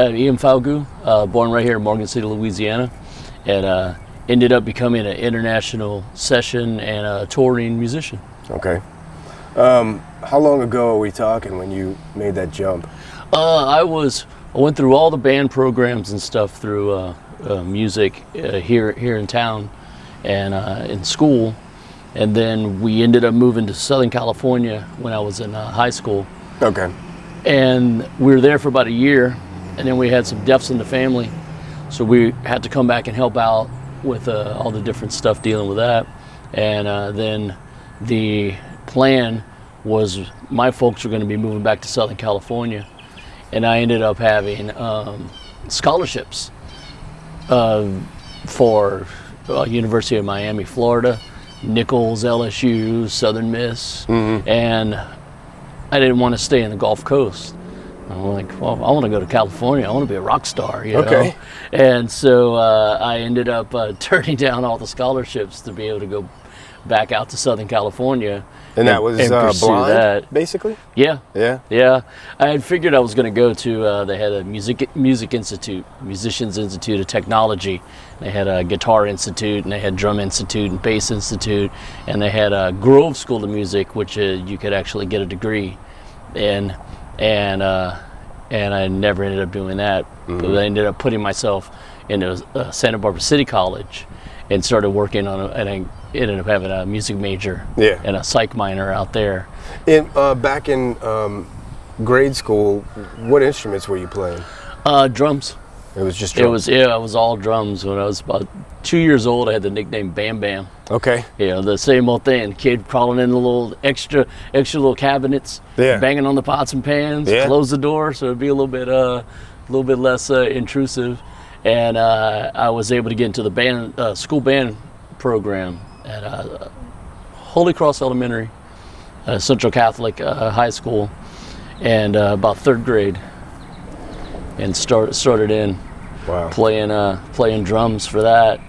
Ian Falgout, born right here in Morgan City, Louisiana, and ended up becoming an international session and a touring musician. Okay. How long ago are we talking when you made that jump? I went through all the band programs and stuff through music here in town and in school, and then we ended up moving to Southern California when I was in high school. Okay. And we were there for about a year, and then we had some deaths in the family, so we had to come back and help out with all the different stuff dealing with that. And then the plan was my folks were going to be moving back to Southern California, and I ended up having scholarships for University of Miami, Florida, Nicholls, LSU, Southern Miss, and I didn't want to stay in the Gulf Coast. I'm like, well, I want to go to California. I want to be a rock star, you know? And so I ended up turning down all the scholarships to be able to go back out to Southern California. And that was blind, that. basically? Yeah. Yeah? Yeah. I had figured I was going to go to, they had a music institute, Musicians Institute of Technology. They had a guitar institute, and they had drum institute and bass institute, and they had a Grove School of Music, which you could actually get a degree in. And I never ended up doing that. But I ended up putting myself into Santa Barbara City College and started working on and I ended up having a music major and a psych minor out there. Back in grade school, what instruments were you playing? Drums. It was just drums? It was all drums. When I was about 2 years old, I had the nickname Bam Bam. Okay. You know, the same old thing. Kid crawling in the little extra little cabinets, banging on the pots and pans, close the door so it'd be a little bit less intrusive. And I was able to get into the band school band program at Holy Cross Elementary, Central Catholic High School, and about third grade, and started in playing drums for that.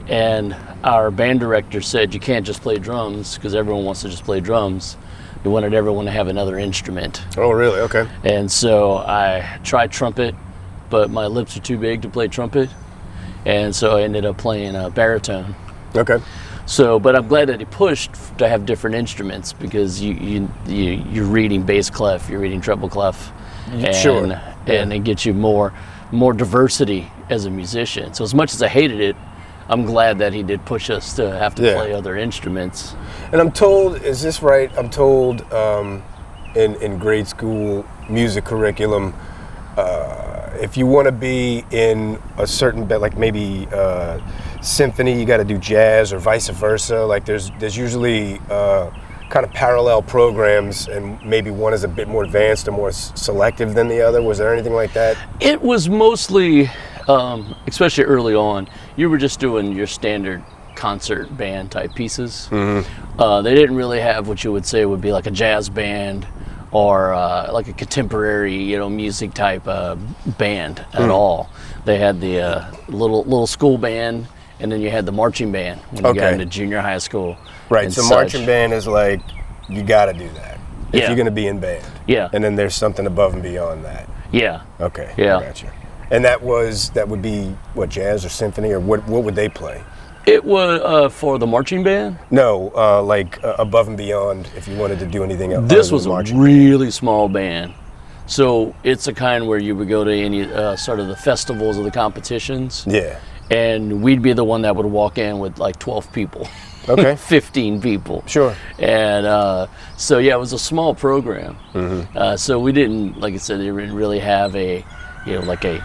And our band director said, you can't just play drums because everyone wants to just play drums. We wanted everyone to have another instrument. Oh, really? Okay. And so I tried trumpet, but my lips are too big to play trumpet, and so I ended up playing baritone. Okay. So, but I'm glad that he pushed to have different instruments, because you're reading bass clef, you're reading treble clef, and it gets you more diversity as a musician. So as much as I hated it, I'm glad that he did push us to have to play other instruments. And I'm told, is this right? I'm told in grade school music curriculum, if you want to be in a certain bit, like maybe symphony, you got to do jazz, or vice versa. Like there's usually kind of parallel programs, and maybe one is a bit more advanced or more selective than the other. Was there anything like that? It was mostly, especially early on, you were just doing your standard concert band type pieces. They didn't really have what you would say would be like a jazz band or like a contemporary, music type band at all. They had the little school band, and then you had the marching band when you got into junior high school. Right, so marching band is like, you got to do that if you're going to be in band. Yeah. And then there's something above and beyond that. Yeah. Okay, yeah. I got you. And that would be, what, jazz or symphony, or what would they play? It was for the marching band? No, like above and beyond, if you wanted to do anything else. This was a really small band. So it's a kind where you would go to any sort of the festivals or the competitions. Yeah. And we'd be the one that would walk in with like 12 people. Okay. 15 people. Sure. And so, yeah, it was a small program. So we didn't, like I said, they didn't really have a, like a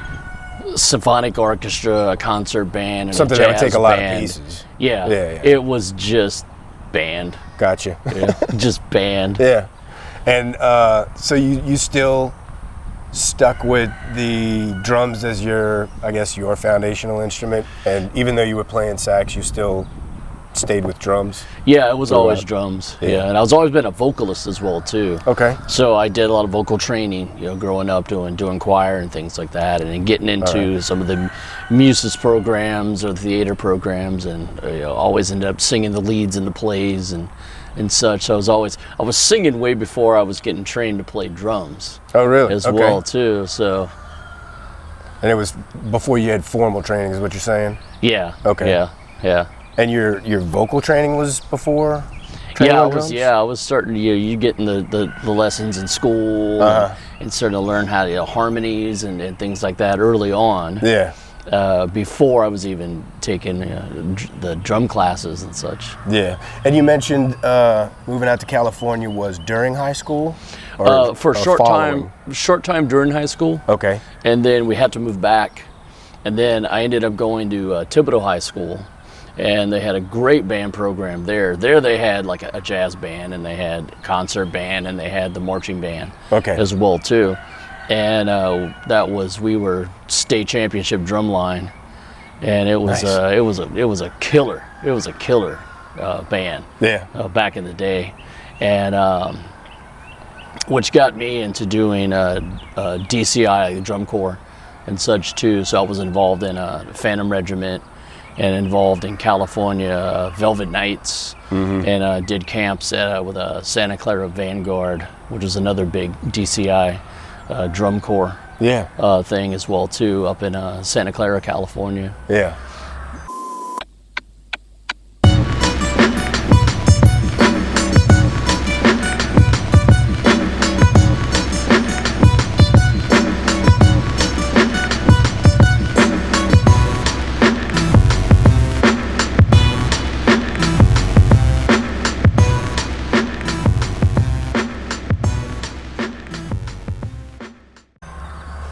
symphonic orchestra, a concert band, and something a jazz that would take a lot band. of pieces. Yeah. It was just band. Gotcha. Yeah. Just band. Yeah. And so you still stuck with the drums as your foundational instrument, and even though you were playing sax, you still stayed with drums? Yeah, it was always drums. Yeah, and I was always been a vocalist as well too. Okay. So I did a lot of vocal training, growing up doing choir and things like that, and then getting into some of the Muses programs or theater programs, and always ended up singing the leads in the plays and such. So I was singing way before I was getting trained to play drums. Oh, really? As well too. So And it was before you had formal training, is what you're saying? Yeah. Okay. Yeah. And your vocal training was before? Yeah, I was starting to, you getting the lessons in school and starting to learn how to harmonies and things like that early on. Yeah. Before I was even taking the drum classes and such. Yeah. And you mentioned moving out to California was during high school? For a short time during high school. Okay. And then we had to move back. And then I ended up going to Thibodeau High School. And they had a great band program there. There they had like a jazz band, and they had concert band, and they had the marching band as well too. And we were state championship drumline, and it was a killer band. Back in the day, and which got me into doing DCI, the drum corps, and such too. So I was involved in a Phantom Regiment, and involved in California Velvet Nights, and did camps with Santa Clara Vanguard, which is another big DCI drum corps thing as well too, up in Santa Clara, California. Yeah.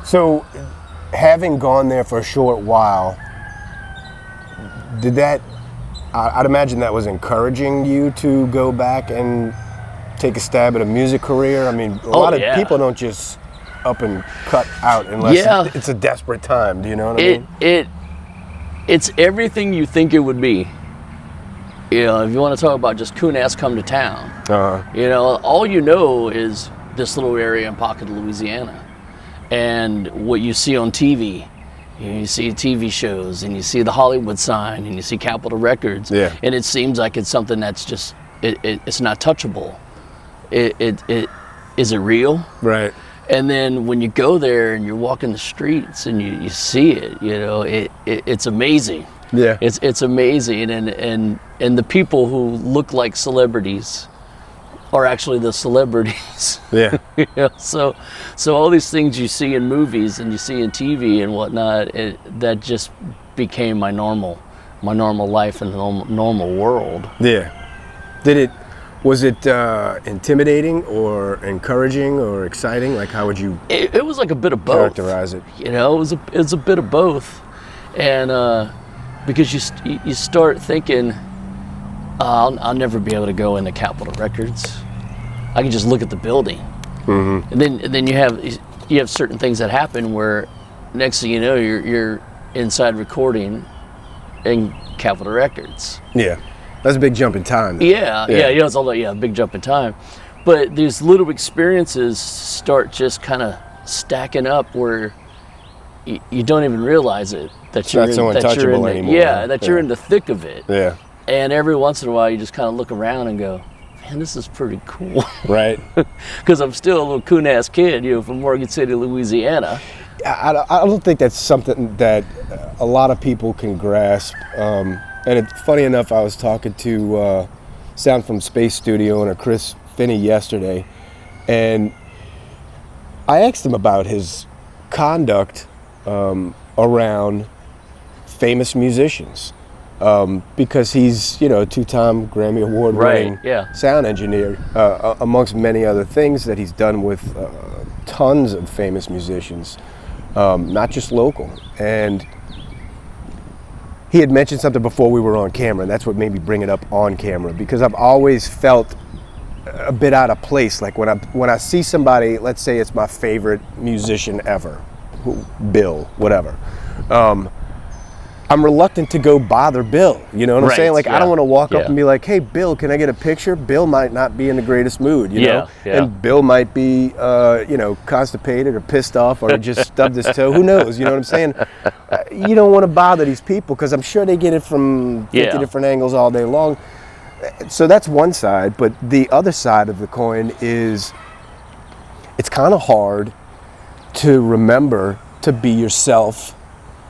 So, having gone there for a short while, I'd imagine that was encouraging you to go back and take a stab at a music career? I mean, a lot of people don't just up and cut out unless it's a desperate time. Do you know what I mean? It's everything you think it would be. You know, if you want to talk about just coon ass come to town, you know, all you know is this little area in Pocket, Louisiana. And what you see on TV, you see TV shows, and you see the Hollywood sign, and you see Capitol Records, and it seems like it's something that's just it's not touchable. Is it real? Right. And then when you go there and you're walking the streets and you see it, you know, it's amazing. Yeah. It's amazing, and the people who look like celebrities are actually the celebrities. Yeah. You know, so all these things you see in movies and you see in TV and whatnot, that just became my normal life in the normal world. Yeah. Was it intimidating or encouraging or exciting? Like, how would you? It was like a bit of both. Characterize it. You know, it was a bit of both, and because you start thinking, I'll never be able to go into Capitol Records. I can just look at the building, and then you have certain things that happen where next thing you know you're inside recording in Capitol Records. Yeah, that's a big jump in time. Yeah, it's all a big jump in time, but these little experiences start just kind of stacking up where you don't even realize it that you're so untouchable anymore. You're in the thick of it. Yeah. And every once in a while, you just kind of look around and go, man, this is pretty cool. Right. Because I'm still a little coon-ass kid, you know, from Morgan City, Louisiana. I don't think that's something that a lot of people can grasp. And it's funny enough, I was talking to Sound from Space Studio owner Chris Finney yesterday, and I asked him about his conduct around famous musicians. Because he's, you know, a two-time Grammy Award-winning sound engineer, amongst many other things that he's done with tons of famous musicians, not just local. And he had mentioned something before we were on camera, and that's what made me bring it up on camera, because I've always felt a bit out of place. Like when I see somebody, let's say it's my favorite musician ever, Bill, whatever. I'm reluctant to go bother Bill. You know what I'm saying? Like, I don't want to walk up and be like, hey, Bill, can I get a picture? Bill might not be in the greatest mood, you know? And Bill might be, you know, constipated or pissed off or just stubbed his toe. Who knows? You know what I'm saying? You don't want to bother these people because I'm sure they get it from 50 different angles all day long. So that's one side. But the other side of the coin is it's kind of hard to remember to be yourself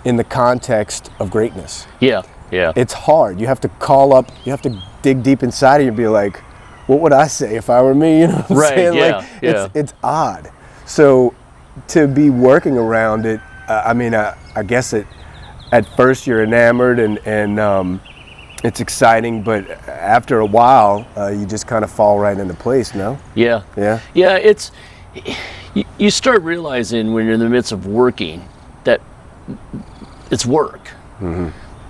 in the context of greatness. Yeah. It's hard. You have to you have to dig deep inside of you and be like, what would I say if I were me? You know what I'm saying? Yeah. It's odd. So to be working around it, I guess at first you're enamored and it's exciting, but after a while, you just kind of fall right into place, no? Yeah. It's you start realizing when you're in the midst of working that it's work,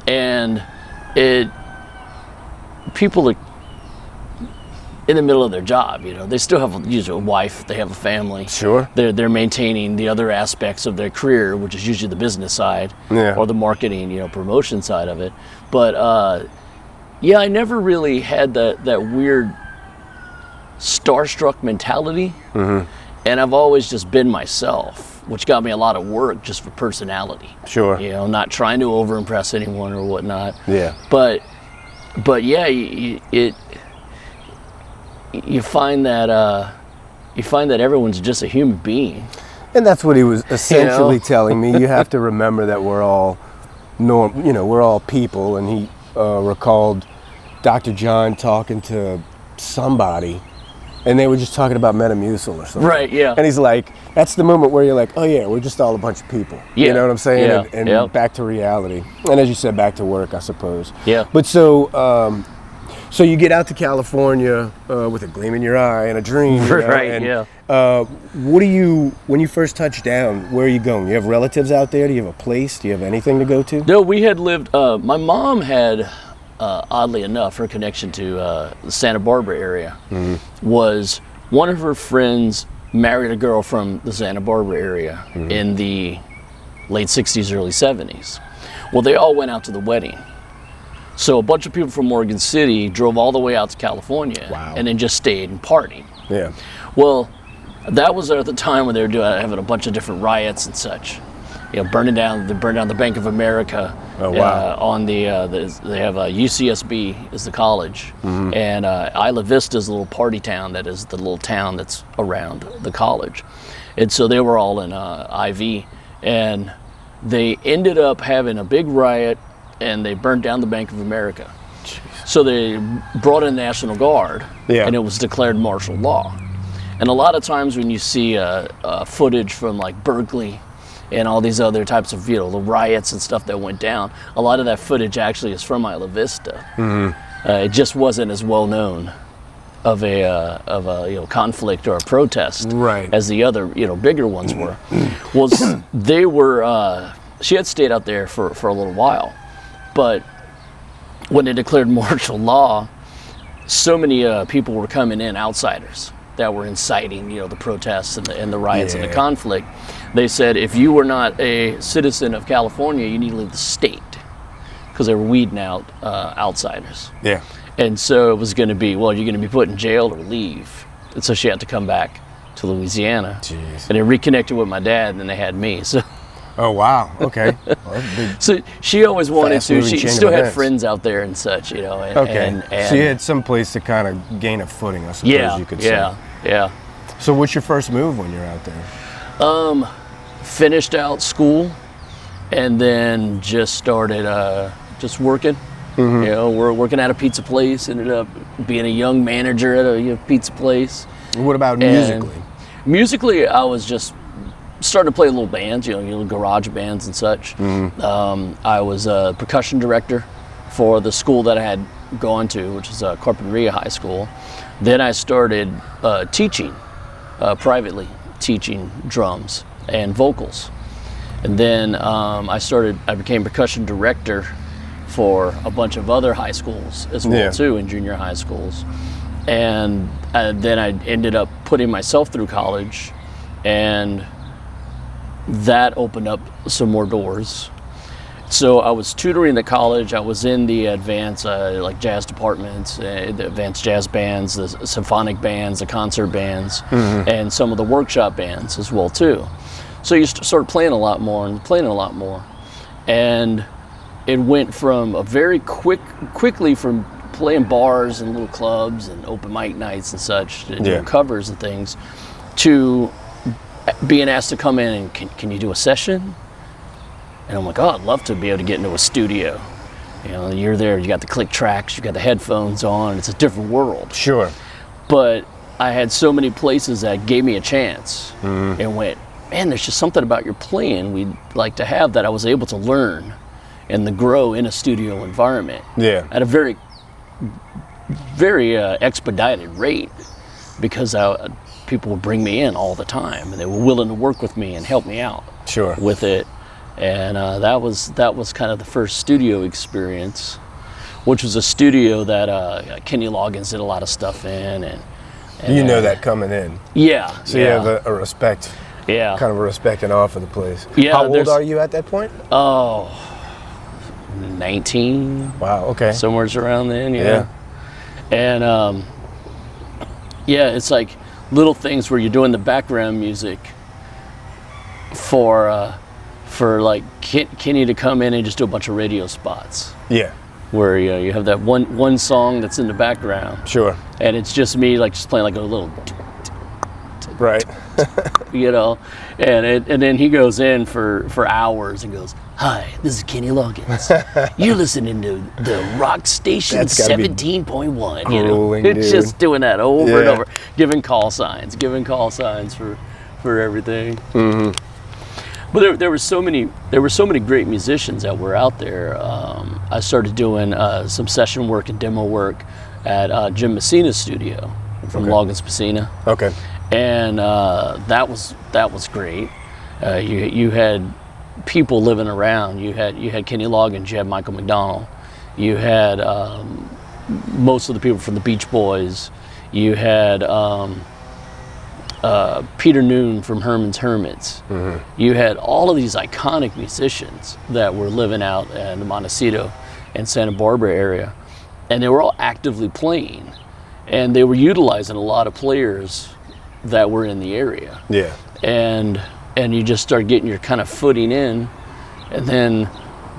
and people are in the middle of their job. They still have usually a wife, they have a family. Sure. They're maintaining the other aspects of their career, which is usually the business side or the marketing, promotion side of it. But I never really had that weird starstruck mentality, and I've always just been myself, which got me a lot of work just for personality. Sure. Not trying to over-impress anyone or whatnot. Yeah. But yeah, you find that everyone's just a human being. And that's what he was essentially telling me. You have to remember that we're all we're all people. And he recalled Dr. John talking to somebody, and they were just talking about Metamucil or something. Right, yeah. And he's like, that's the moment where you're like, oh yeah, we're just all a bunch of people. Yeah. You know what I'm saying? Yeah. And back to reality. And as you said, back to work, I suppose. Yeah. But so you get out to California with a gleam in your eye and a dream. Right, and, when you first touch down, where are you going? You have relatives out there? Do you have a place? Do you have anything to go to? No, we had lived, my mom had, oddly enough, her connection to the Santa Barbara area was one of her friends married a girl from the Santa Barbara area in the late 60s, early 70s. Well, they all went out to the wedding. So a bunch of people from Morgan City drove all the way out to California and then just stayed and partied. Yeah. Well, that was at the time when they were having a bunch of different riots and such. Burning down the Bank of America. Oh, wow. On they have UCSB is the college, and Isla Vista is a little party town that is the little town that's around the college, and so they were all in IV, and they ended up having a big riot, and they burnt down the Bank of America. Jeez. So they brought in the National Guard, and it was declared martial law. And a lot of times when you see footage from like Berkeley and all these other types of, the riots and stuff that went down, a lot of that footage actually is from Isla Vista. It just wasn't as well known of a conflict or a protest as the other bigger ones were. Well, they were. She had stayed out there for a little while, but when they declared martial law, so many people were coming in, outsiders that were inciting the protests and the riots and the conflict. They said if you were not a citizen of California, you need to leave the state, because they were weeding out outsiders. Yeah. And so it was going to be, you're going to be put in jail or leave. And so she had to come back to Louisiana. Jeez. And they reconnected with my dad, and then they had me. So. Oh, wow. Okay. Well, that's a big, so she always wanted to. She still had friends out there and such, And so you had some place to kind of gain a footing, I suppose you could say. Yeah. So what's your first move when you're out there? Finished out school, and then just started just working. We're working at a pizza place. Ended up being a young manager at a pizza place. What about musically? Musically, I was just started to play little bands, little garage bands and such. I was a percussion director for the school that I had gone to, which is Carpenteria High School. Then I started teaching privately, teaching drums and vocals. And then I became percussion director for a bunch of other high schools as well too, in junior high schools. And then I ended up putting myself through college, and that opened up some more doors. So I was tutoring the college. I was in the advanced like jazz departments, the advanced jazz bands, the symphonic bands, the concert bands, and some of the workshop bands as well too. So you started playing a lot more, and it went from a very quickly from playing bars and little clubs and open mic nights and such, and doing covers and things, to being asked to come in and can you do a session? And I'm like, oh, I'd love to be able to get into a studio. You know, you're there, you got the click tracks, you got the headphones on, it's a different world. Sure. But I had so many places that gave me a chance and went, man, there's just something about your playing we'd like to have that I was able to learn and to grow in a studio environment. Yeah. At a very, very expedited rate, because people would bring me in all the time and they were willing to work with me and help me out with it. And that was kind of the first studio experience, which was a studio that Kenny Loggins did a lot of stuff in. And you know that coming in. Yeah. So you have a respect. Yeah. Kind of a respect and awe for the place. Yeah. How old are you at that point? Oh, 19. Wow, okay. Somewhere around then, yeah. And it's like little things where you're doing the background music for like Kenny to come in and just do a bunch of radio spots. Yeah. Where you have that one song that's in the background. Sure. And it's just me like just playing like a little. Right. You know, and then he goes in for hours and goes, "Hi, this is Kenny Loggins. You're listening to the Rock Station 17.1." You know, it's just doing that over and over, giving call signs for everything. Mm-hmm. But there were so many great musicians that were out there. I started doing some session work and demo work at Jim Messina's studio from Loggins Messina. Okay. And that was great. You had people living around. You had Kenny Loggins, you had Michael McDonald, you had most of the people from the Beach Boys. You had Peter Noon from Herman's Hermits. Mm-hmm. You had all of these iconic musicians that were living out in the Montecito and Santa Barbara area, and they were all actively playing, and they were utilizing a lot of players that were in the area. Yeah. And you just start getting your kind of footing in, and then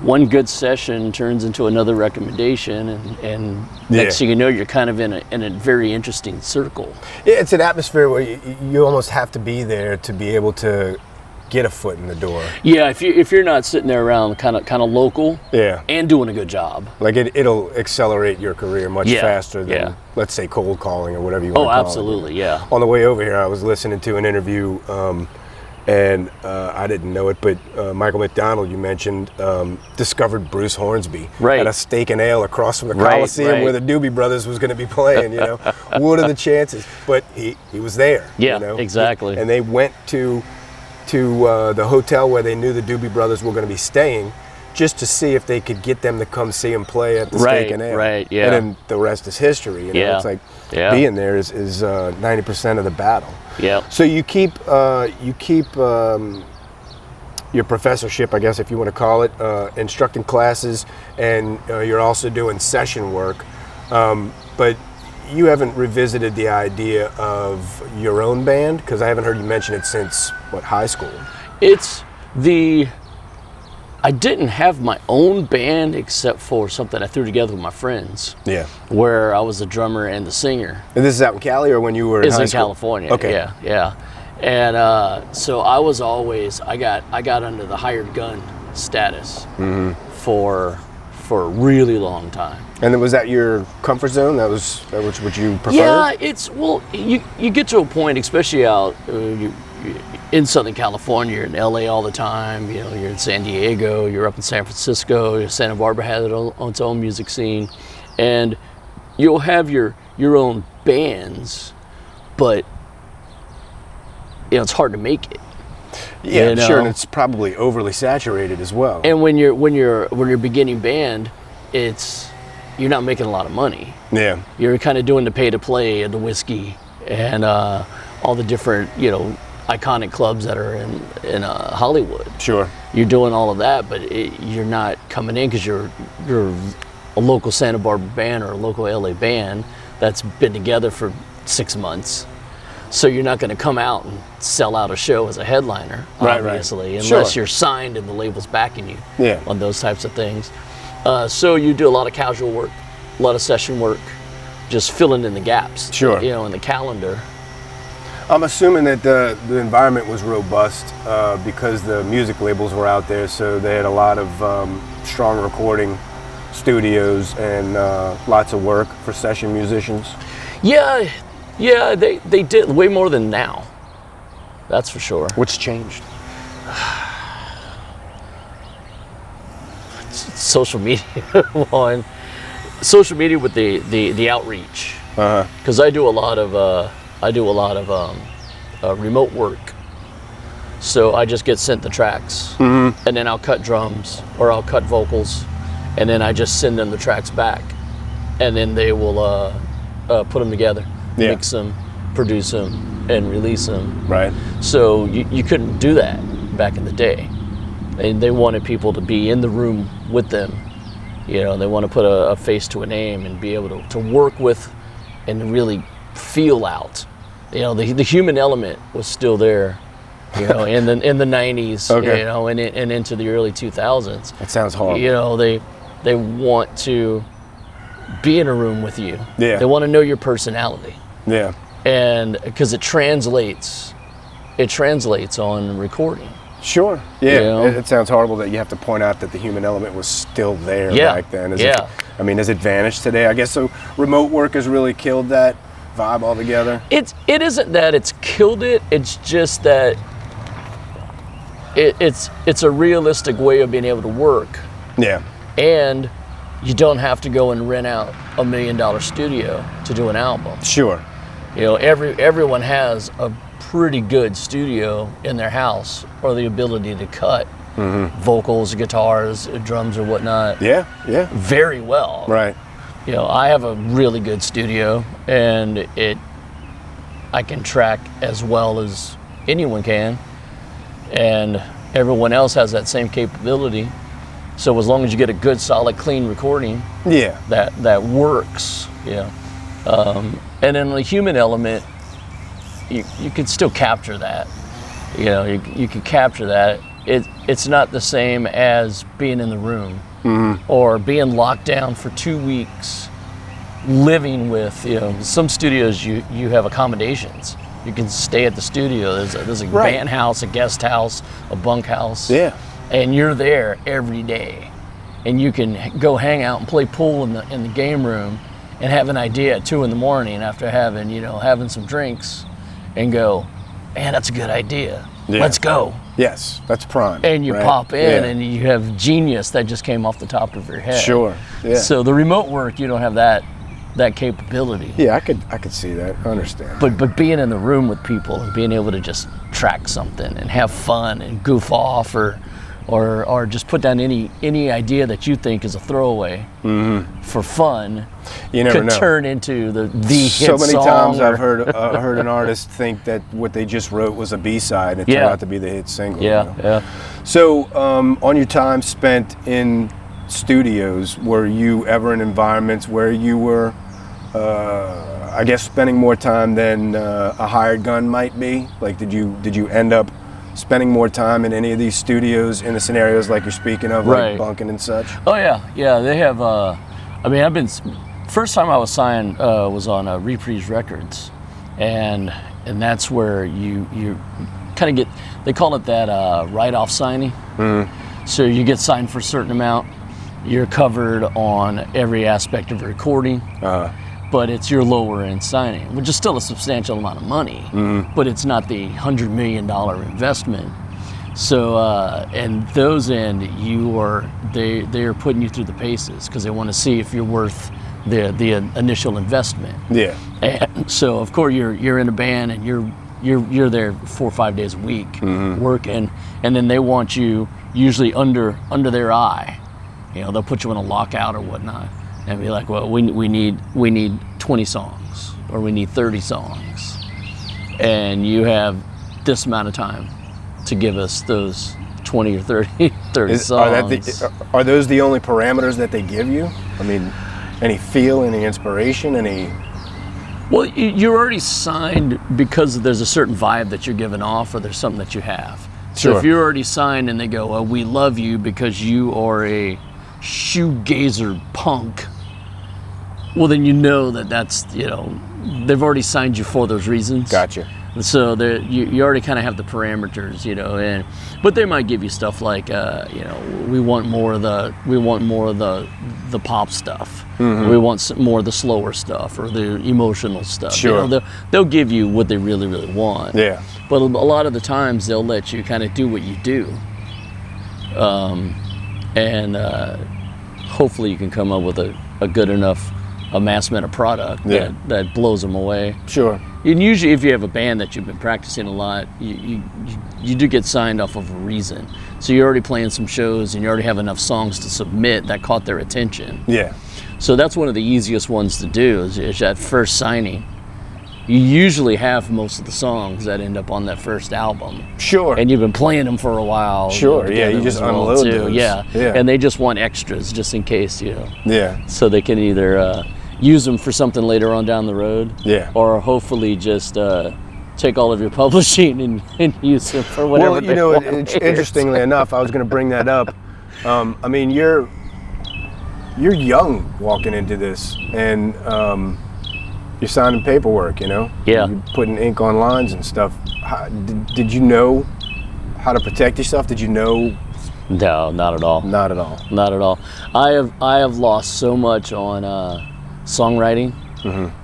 one good session turns into another recommendation, and next thing you know, you're kind of in a very interesting circle. Yeah, it's an atmosphere where you almost have to be there to be able to get a foot in the door. Yeah, if you're not sitting there around kind of local, and doing a good job, like it'll accelerate your career much faster than let's say cold calling or whatever you want to call it. Oh, absolutely, yeah. On the way over here, I was listening to an interview, and I didn't know it, but Michael McDonald, you mentioned, discovered Bruce Hornsby at a steak and ale across from the Coliseum where the Doobie Brothers was going to be playing. You know, what are the chances? But he was there. Yeah, you know? Exactly. And they went to the hotel where they knew the Doobie Brothers were going to be staying, just to see if they could get them to come see him play at the Steak and Ale. Right, yeah. And then the rest is history. You know, it's like being there is 90% of the battle. Yeah. So you keep your professorship, I guess, if you want to call it, instructing classes, and you're also doing session work, but you haven't revisited the idea of your own band, because I haven't heard you mention it since, high school? I didn't have my own band except for something I threw together with my friends. Yeah. Where I was the drummer and the singer. And this is out in Cali, or when you were in high school? It's in California. Okay. Yeah. And so I was always, I got under the hired gun status for a really long time. And was that your comfort zone? That was what you preferred? Yeah, you get to a point, especially out in Southern California, you're in LA all the time, you know, you're in San Diego, you're up in San Francisco, Santa Barbara has its own music scene, and you'll have your own bands, but it's hard to make it. Yeah, sure, and it's probably overly saturated as well. And when you're beginning band, you're not making a lot of money. Yeah. You're kind of doing the pay to play and the whiskey and all the different, iconic clubs that are in Hollywood. Sure. You're doing all of that, but you're not coming in because you're a local Santa Barbara band or a local LA band that's been together for 6 months. So you're not going to come out and sell out a show as a headliner, obviously, unless you're signed and the label's backing you on those types of things. So you do a lot of casual work, a lot of session work, just filling in the gaps, in the calendar. I'm assuming that the environment was robust because the music labels were out there, so they had a lot of strong recording studios and lots of work for session musicians. Yeah, they did way more than now. That's for sure. What's changed? Social media. One, social media with the outreach. Because I do a lot of remote work. So I just get sent the tracks, and then I'll cut drums or I'll cut vocals, and then I just send them the tracks back, and then they will put them together, mix them, produce them, and release them. Right. So you couldn't do that back in the day, and they wanted people to be in the room with them. You know, they want to put a face to a name and be able to work with and really feel out. You know, the human element was still there, you know, in the 90s, you know, and into the early 2000s. That sounds horrible. You know, they want to be in a room with you. Yeah. They want to know your personality. Yeah. And because it translates on recording. Sure. Yeah. You know? It sounds horrible that you have to point out that the human element was still there back then. Has it vanished today? I guess so. Remote work has really killed that vibe altogether. It isn't that it's killed it. It's just that it's a realistic way of being able to work. Yeah. And you don't have to go and rent out $1 million studio to do an album. Sure. You know, everyone has a pretty good studio in their house, or the ability to cut vocals, guitars, drums, or whatnot. Yeah. Very well. Right. You know, I have a really good studio, and I can track as well as anyone can, and everyone else has that same capability. So as long as you get a good, solid, clean recording, that works. Yeah. And then the human element, you can still capture that. You know, you can capture that. It's not the same as being in the room or being locked down for 2 weeks, living with, you know, some studios you have accommodations. You can stay at the studio. There's a band house, a guest house, a bunk house. Yeah. And you're there every day. And you can go hang out and play pool in the game room and have an idea at 2 a.m. after having some drinks, and go, man, that's a good idea. Yeah. Let's go. Yes, that's prime. And you pop in and you have genius that just came off the top of your head. Sure. Yeah. So the remote work, you don't have that capability. Yeah, I could see that. I understand. But being in the room with people and being able to just track something and have fun and goof off or just put down any idea that you think is a throwaway for fun, you never know. Turn into the hit song. So many times I've heard an artist think that what they just wrote was a B-side, and it turned out to be the hit single. Yeah. So on your time spent in studios, were you ever in environments where you were, I guess, spending more time than a hired gun might be? Like, did you end up spending more time in any of these studios in the scenarios like you're speaking of, like bunking and such? Oh yeah. They have. I've been. First time I was signed was on Reprise Records, and that's where you kind of get. They call it that write-off signing. So you get signed for a certain amount. You're covered on every aspect of recording. But it's your lower end signing, which is still a substantial amount of money, but it's not the $100 million investment. So, and those end, they are putting you through the paces because they want to see if you're worth the initial investment. Yeah. And so, of course, you're in a band and you're there 4 or 5 days a week working, and then they want you usually under their eye. You know, they'll put you in a lockout or whatnot. And be like, well, we need 20 songs, or we need 30 songs, and you have this amount of time to give us those 20 or 30 songs. Are those the only parameters that they give you? I mean, any feel, any inspiration, any? Well, you're already signed because there's a certain vibe that you're giving off, or there's something that you have. So if you're already signed and they go, well, we love you because you are a shoegazer punk, well, then you know that's, they've already signed you for those reasons. Gotcha. So you already kind of have the parameters, you know, but they might give you stuff like, you know, we want more of the pop stuff. Mm-hmm. We want more of the slower stuff or the emotional stuff. Sure. You know, they'll give you what they really, really want. Yeah. But a lot of the times they'll let you kind of do what you do. And hopefully you can come up with a good enough amassment of product that blows them away. Sure. And usually if you have a band that you've been practicing a lot, you do get signed off of a reason. So you're already playing some shows and you already have enough songs to submit that caught their attention. Yeah. So that's one of the easiest ones to do is that first signing. You usually have most of the songs that end up on that first album. Sure. And you've been playing them for a while. Sure, yeah, you just unload those. Yeah. And they just want extras just in case, you know. Yeah. So they can either use them for something later on down the road. Yeah. Or hopefully just take all of your publishing and use them for whatever Well, you know, interestingly enough, I was going to bring that up. I mean, you're young walking into this, and you're signing paperwork, you know? Yeah. You're putting ink on lines and stuff. Did you know how to protect yourself? Did you know? No, not at all. Not at all. Not at all. I have lost so much on songwriting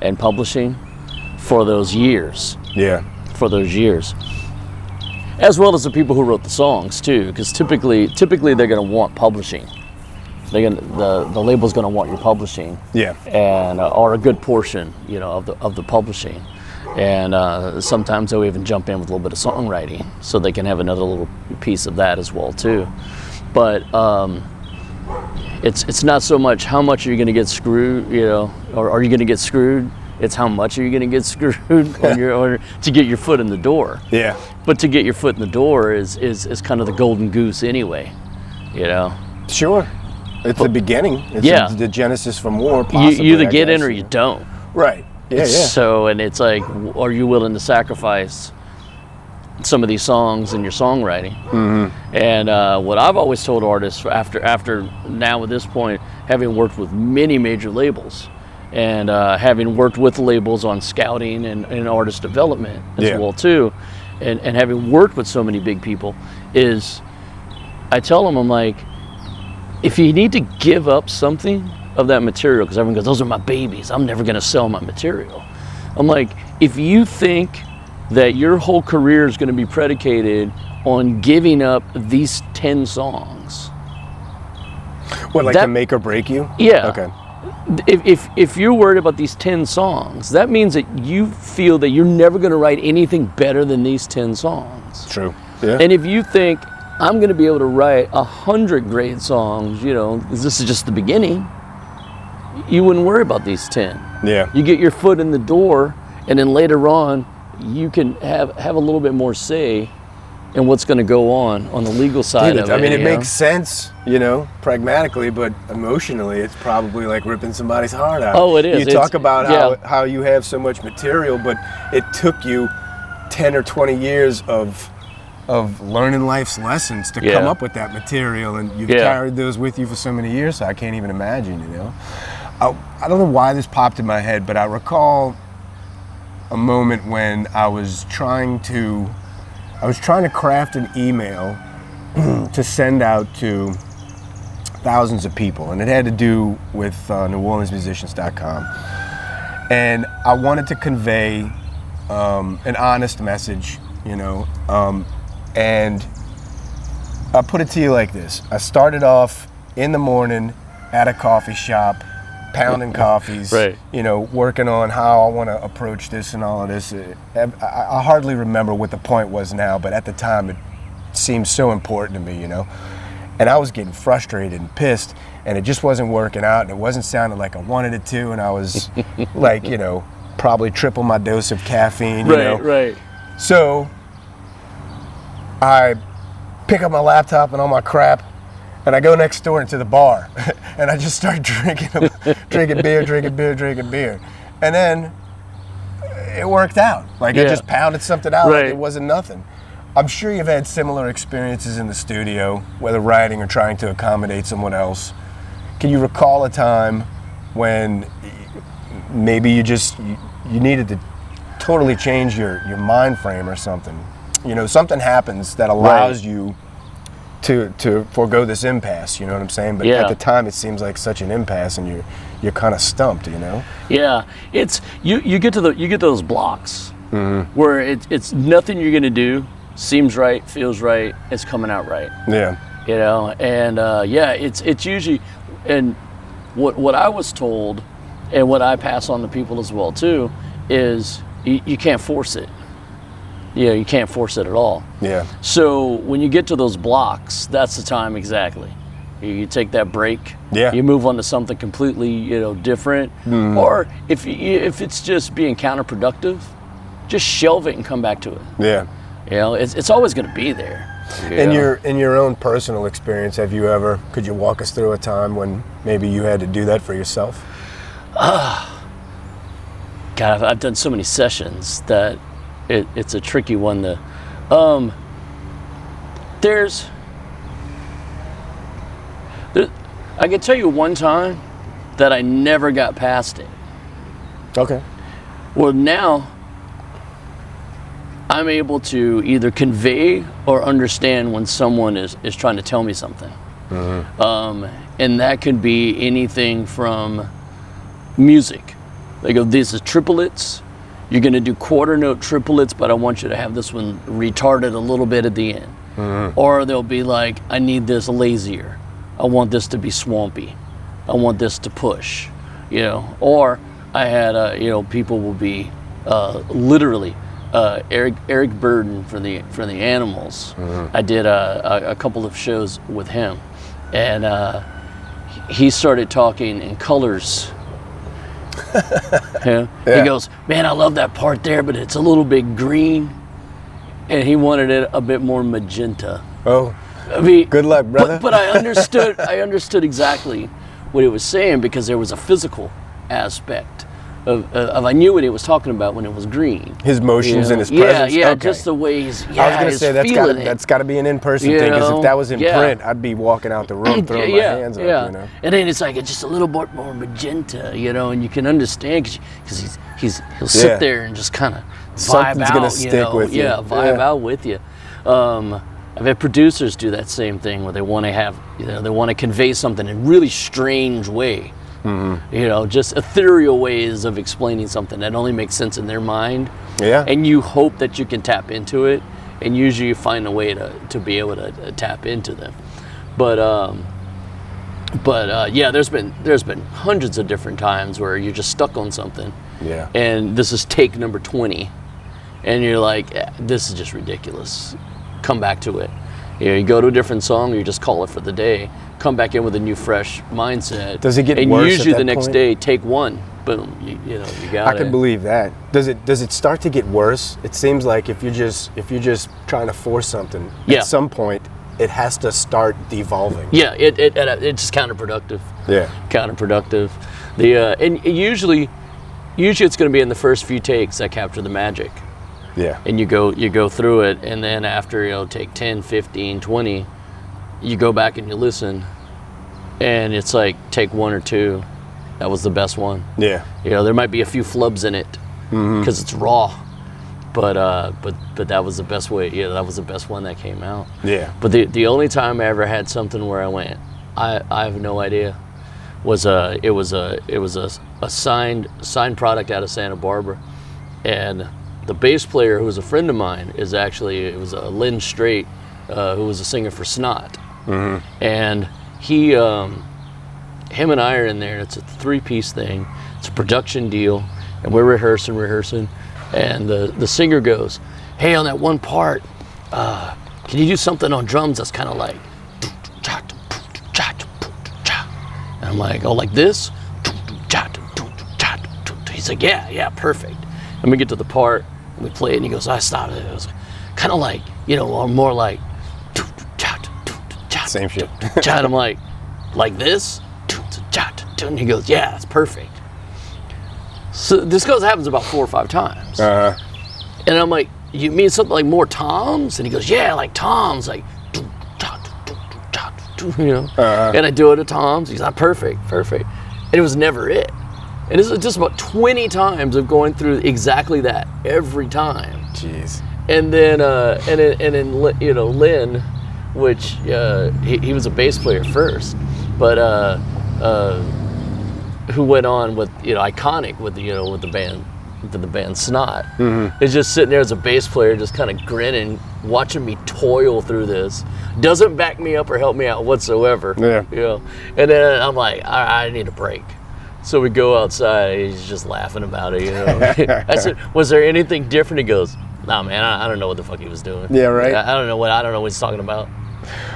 and publishing for those years. Yeah. For those years. As well as the people who wrote the songs too, because typically they're going to want publishing. The label's going to want your publishing. Yeah. And or a good portion, you know, of the publishing. And sometimes they'll even jump in with a little bit of songwriting, so they can have another little piece of that as well too. But it's not so much how much are you going to get screwed, you know, or are you going to get screwed? It's how much are you going to get screwed or to get your foot in the door. Yeah. But to get your foot in the door is kind of the golden goose anyway, you know. Sure. It's the beginning. It's the genesis from war, possibly. You either get in or you don't. Right. Yeah, So, and it's like, are you willing to sacrifice some of these songs in your songwriting? Mm-hmm. And what I've always told artists after now at this point, having worked with many major labels and having worked with labels on scouting and artist development as well too, and having worked with so many big people, is I tell them, I'm like, if you need to give up something of that material, because everyone goes, those are my babies, I'm never going to sell my material. I'm like, if you think that your whole career is going to be predicated on giving up these 10 songs. What, like to make or break you? Yeah. Okay. If you're worried about these 10 songs, that means that you feel that you're never going to write anything better than these 10 songs. True. Yeah. And if you think, I'm going to be able to write 100 great songs, you know, this is just the beginning, you wouldn't worry about these 10. Yeah. You get your foot in the door, and then later on, you can have a little bit more say in what's going to go on the legal side of it. I mean, it makes sense, you know, pragmatically, but emotionally, it's probably like ripping somebody's heart out. Oh, it is. You talk about how you have so much material, but it took you 10 or 20 years of learning life's lessons to come up with that material, and you've carried those with you for so many years, so I can't even imagine, you know. I don't know why this popped in my head, but I recall a moment when I was trying to craft an email to send out to thousands of people, and it had to do with NewOrleansMusicians.com. And I wanted to convey an honest message, you know, and I'll put it to you like this. I started off in the morning at a coffee shop, pounding coffees, right. You know, working on how I want to approach this and all of this. I hardly remember what the point was now, but at the time it seemed so important to me, you know. And I was getting frustrated and pissed, and it just wasn't working out, and it wasn't sounding like I wanted it to, and I was like, you know, probably triple my dose of caffeine, you know. Right. So I pick up my laptop and all my crap, and I go next door into the bar, and I just start drinking beer. And then it worked out. Like I just pounded something out like it wasn't nothing. I'm sure you've had similar experiences in the studio, whether writing or trying to accommodate someone else. Can you recall a time when maybe you needed to totally change your mind frame or something. You know, something happens that allows you to forego this impasse, you know what I'm saying? But at the time it seems like such an impasse, and you're kind of stumped, you know? Yeah, it's you get to those blocks where it's nothing you're gonna do seems right, feels right, it's coming out right. Yeah. You know, and it's usually, and what I was told, and what I pass on to people as well too, is you can't force it. Yeah, you can't force it at all. Yeah. So when you get to those blocks, that's the time exactly. You take that break. Yeah. You move on to something completely, you know, different. Or if it's just being counterproductive, just shelve it and come back to it. Yeah. You know, it's always going to be there. In your own personal experience, could you walk us through a time when maybe you had to do that for yourself? God, I've done so many sessions that it's a tricky one to. I can tell you one time that I never got past it. Okay. Well, now I'm able to either convey or understand when someone is trying to tell me something. And that could be anything from music. They go, these are triplets. You're going to do quarter note triplets, but I want you to have this one retarded a little bit at the end. Or they'll be like, I need this lazier. I want this to be swampy. I want this to push, you know. Or I had, you know, people will be literally Eric Burden for the Animals. I did a couple of shows with him, and he started talking in colors. Yeah. He goes, man, I love that part there, but it's a little bit green, and he wanted it a bit more magenta. Oh, I mean, good luck, brother. But I understood exactly what he was saying, because there was a physical aspect of I knew what he was talking about when it was green. His motions and his presence. Yeah, okay. Just the way he's. Yeah, I was gonna say that's got to be an in-person thing, because if that was in print, I'd be walking out the room throwing my hands up. You know. And then it's like it's just a little bit more magenta, you know, and you can understand because he'll sit there and just kind of vibe out. Gonna stick with you. Yeah, vibe out with you. I've had producers do that same thing, where they want to have, you know, they want to convey something in a really strange way. You know, just ethereal ways of explaining something that only makes sense in their mind. Yeah. And you hope that you can tap into it, and usually you find a way to be able to tap into them. But yeah, there's been hundreds of different times where you're just stuck on something. Yeah. And this is take number 20, and you're like, this is just ridiculous. Come back to it. You know, you go to a different song, or you just call it for the day. Come back in with a new, fresh mindset. Does it get worse? And usually the next point? day, take one. Boom. You know, you got it. I can believe that. Does it start to get worse? It seems like if you're just trying to force something, at some point it has to start devolving. Yeah, it's just counterproductive. Yeah. Counterproductive. And usually it's going to be in the first few takes that capture the magic. Yeah. And you go through it, and then after, you know, take 10, 15, 20, you go back and you listen, and it's like take 1 or 2. That was the best one. Yeah. You know, there might be a few flubs in it because it's raw, but that was the best way. Yeah, that was the best one that came out. Yeah. But the only time I ever had something where I went, I have no idea, was it was a signed product out of Santa Barbara, and the bass player, who was a friend of mine, it was Lynn Strait, who was a singer for Snot. And him and I are in there. It's a 3-piece thing. It's a production deal, and we're rehearsing. And the singer goes, hey, on that one part, can you do something on drums that's kind of like, and I'm like, oh, like this? He's like, yeah, perfect. And we get to the part, and we play it, and he goes, I stopped it. It was kind of like, you know, or more like, same shit. And I'm like this? And he goes, yeah, it's perfect. So this happens about 4 or 5 times. And I'm like, you mean something like more toms? And he goes, yeah, like toms, like, you know. And I do it at toms. He's like, perfect. And it was never it. And this is just about 20 times of going through exactly that every time. Jeez. And then, you know, Lynn, which he was a bass player first, but who went on with, you know, Iconic with the band Snot, is just sitting there as a bass player, just kind of grinning, watching me toil through this. Doesn't back me up or help me out whatsoever. Yeah. You know, and then I'm like, I need a break. So we go outside. He's just laughing about it. You know, I said, "Was there anything different?" He goes, "Nah, man, I don't know what the fuck he was doing." Yeah, right. I don't know what he's talking about.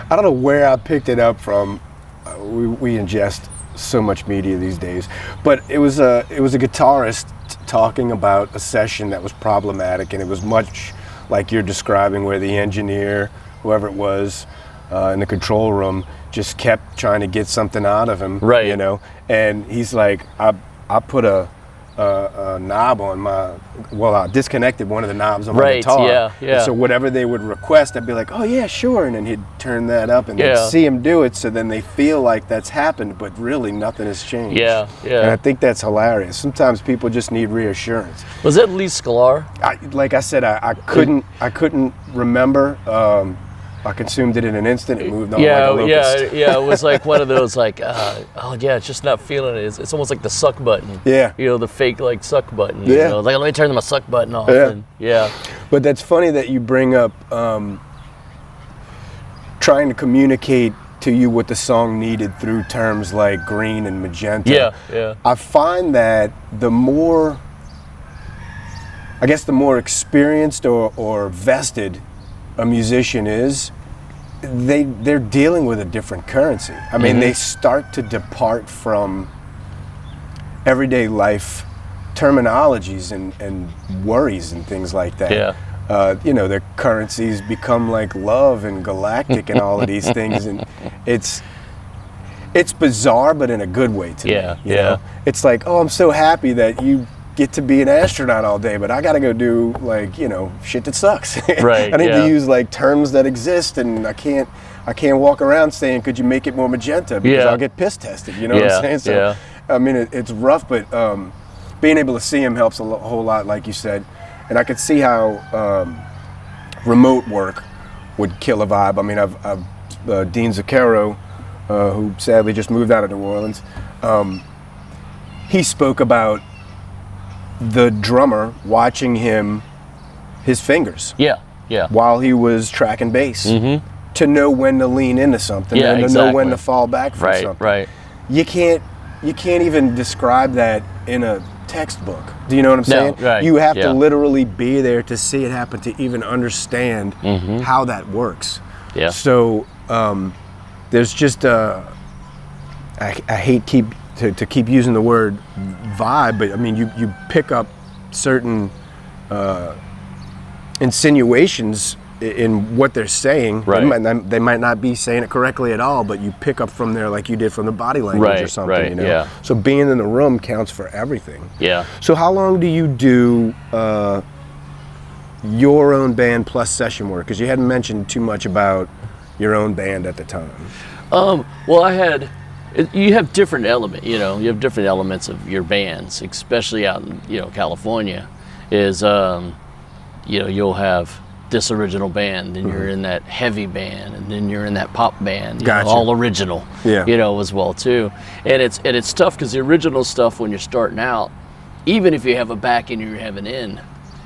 I don't know where I picked it up from. We ingest so much media these days, but it was a guitarist talking about a session that was problematic, and it was much like you're describing, where the engineer, whoever it was, in the control room, just kept trying to get something out of him, right? You know, and he's like, I put a knob on I disconnected one of the knobs on my guitar. Yeah. And so whatever they would request, I'd be like, oh yeah, sure. And then he'd turn that up and then see him do it. So then they feel like that's happened, but really nothing has changed. Yeah. And I think that's hilarious. Sometimes people just need reassurance. Was that Lee Sklar? Like I said, I couldn't remember. I consumed it in an instant. It moved on like a locust. Yeah. It was like one of those like, it's just not feeling it. It's almost like the suck button. Yeah. You know, the fake like suck button. Yeah. You know? Like, let me turn my suck button off. Yeah. But that's funny that you bring up trying to communicate to you what the song needed through terms like green and magenta. Yeah. I find that the more experienced or vested a musician is, they're dealing with a different currency. I mean, they start to depart from everyday life terminologies and worries and things like that. Yeah. You know, their currencies become like love and galactic and all of these things, and it's bizarre, but in a good way to me. You know? It's like, oh, I'm so happy that you get to be an astronaut all day, but I gotta go do, like, you know, shit that sucks. Right. I need to use like terms that exist, and I can't walk around saying, could you make it more magenta, because I'll get piss tested, you know what I'm saying? So I mean, it's rough, but being able to see him helps a whole lot, like you said. And I could see how remote work would kill a vibe. I mean, I've Dean Zucchero, who sadly just moved out of New Orleans, he spoke about the drummer watching his fingers. Yeah. While he was tracking bass, to know when to lean into something and to know when to fall back from something. Right. You can't even describe that in a textbook. Do you know what I'm saying? No, right. You have to literally be there to see it happen to even understand how that works. Yeah. So there's just I hate to keep using the word vibe, but I mean, you pick up certain insinuations in what they're saying. Right. They might not be saying it correctly at all, but you pick up from there like you did from the body language or something. Right. You know? Yeah. So being in the room counts for everything. Yeah. So how long do you do your own band plus session work? Because you hadn't mentioned too much about your own band at the time. Well, you have different elements of your bands, especially out in, you know, California, is, you know, you'll have this original band, then you're in that heavy band, and then you're in that pop band, you know, all original, you know, as well too. And it's tough because the original stuff, when you're starting out, even if you have a back and you have an end,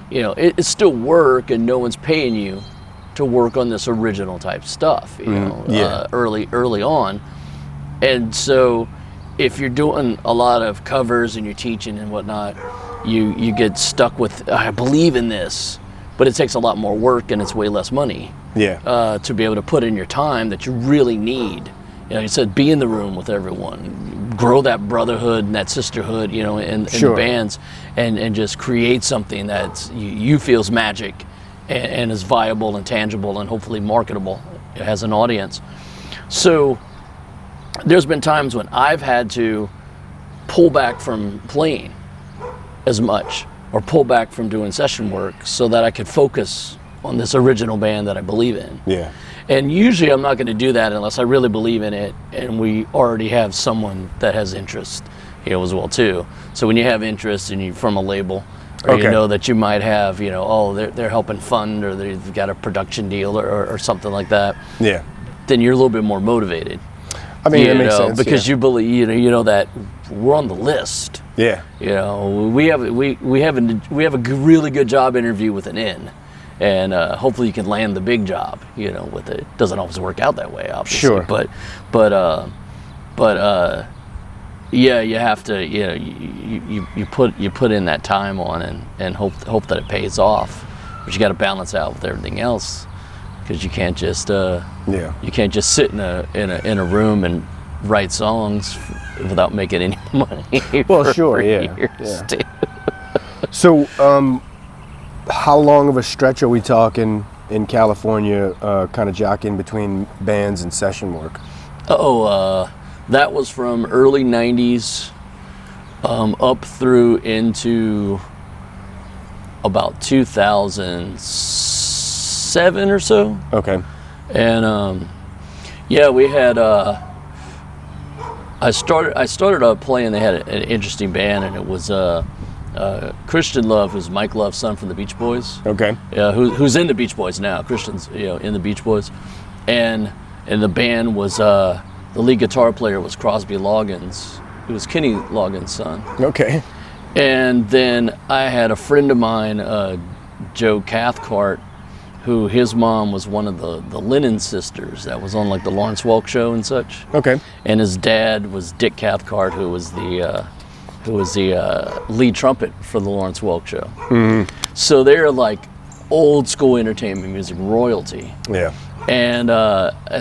you know, it's still work, and no one's paying you to work on this original type stuff, you know, early on. And so if you're doing a lot of covers and you're teaching and whatnot, you get stuck with, I believe in this, but it takes a lot more work and it's way less money to be able to put in your time that you really need. You know, you said, be in the room with everyone, grow that brotherhood and that sisterhood, you know, in the bands, and just create something that you feels magic and is viable and tangible and hopefully marketable as an audience. So there's been times when I've had to pull back from playing as much, or pull back from doing session work, so that I could focus on this original band that I believe in. Yeah. And usually I'm not going to do that unless I really believe in it and we already have someone that has interest as well too. So when you have interest and you from a label, or you know that you might have, they're helping fund, or they've got a production deal or something like that. Yeah. Then you're a little bit more motivated. I mean, that makes sense, because you believe, that we're on the list. Yeah. We have a really good job interview with an in, and hopefully you can land the big job. With it. Doesn't always work out that way, obviously. Sure. But yeah, you have to. You put in that time on and hope that it pays off. But you got to balance out with everything else, because you can't just you can't just sit in a room and write songs without making any money. Well, sure, yeah. So, how long of a stretch are we talking in California, kind of jockeying between bands and session work? That was from early 90s up through into about 2007 or so. Okay. And we had I started playing. They had an interesting band, and it was Christian Love, who's Mike Love's son from the Beach Boys. Okay. Who's in the Beach Boys now. Christian's in the Beach Boys, and the band was the lead guitar player was Crosby Loggins, who was Kenny Loggins' son. Okay. And then I had a friend of mine, Joe Cathcart, who his mom was one of the Lennon sisters that was on like the Lawrence Welk show and such. Okay. And his dad was Dick Cathcart, who was the lead trumpet for the Lawrence Welk show. Mm-hmm. So they're like old school entertainment music royalty. Yeah. And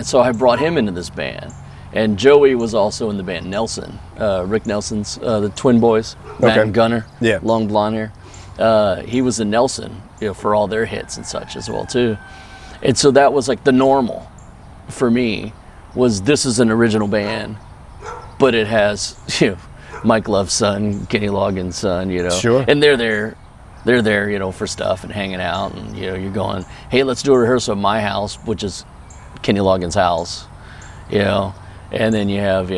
so I brought him into this band. And Joey was also in the band Nelson, Rick Nelson's, the Twin Boys, Matt and Gunner, long blonde hair. He was in Nelson, for all their hits and such as well too. And so that was like the normal for me, was this is an original band, but it has, Mike Love's son, Kenny Loggins' son, Sure. And they're there, for stuff and hanging out, and you're going, hey, let's do a rehearsal at my house, which is Kenny Loggins' house, And then you have,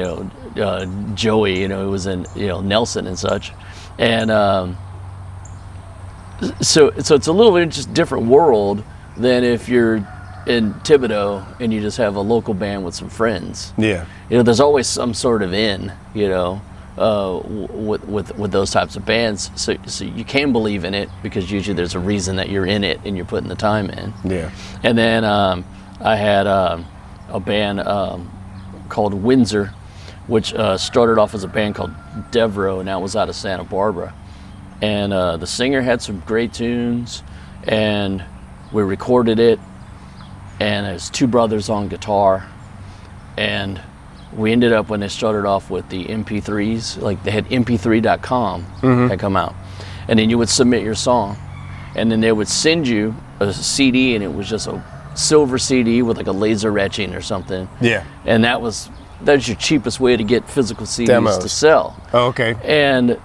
Joey, who was in, Nelson and such. And so it's a little bit just different world than if you're in Thibodaux and you just have a local band with some friends. Yeah. There's always some sort of with those types of bands. So you can believe in it, because usually there's a reason that you're in it and you're putting the time in. Yeah. And then I had a band called Windsor, which started off as a band called Devro, and that was out of Santa Barbara. And the singer had some great tunes, and we recorded it, and there's two brothers on guitar, and we ended up, when they started off with the MP3s, like they had mp3.com had come out, and then you would submit your song, and then they would send you a CD, and it was just a silver CD with like a laser etching or something. Yeah. And that was your cheapest way to get physical CDs Demos. To sell. Oh, okay. And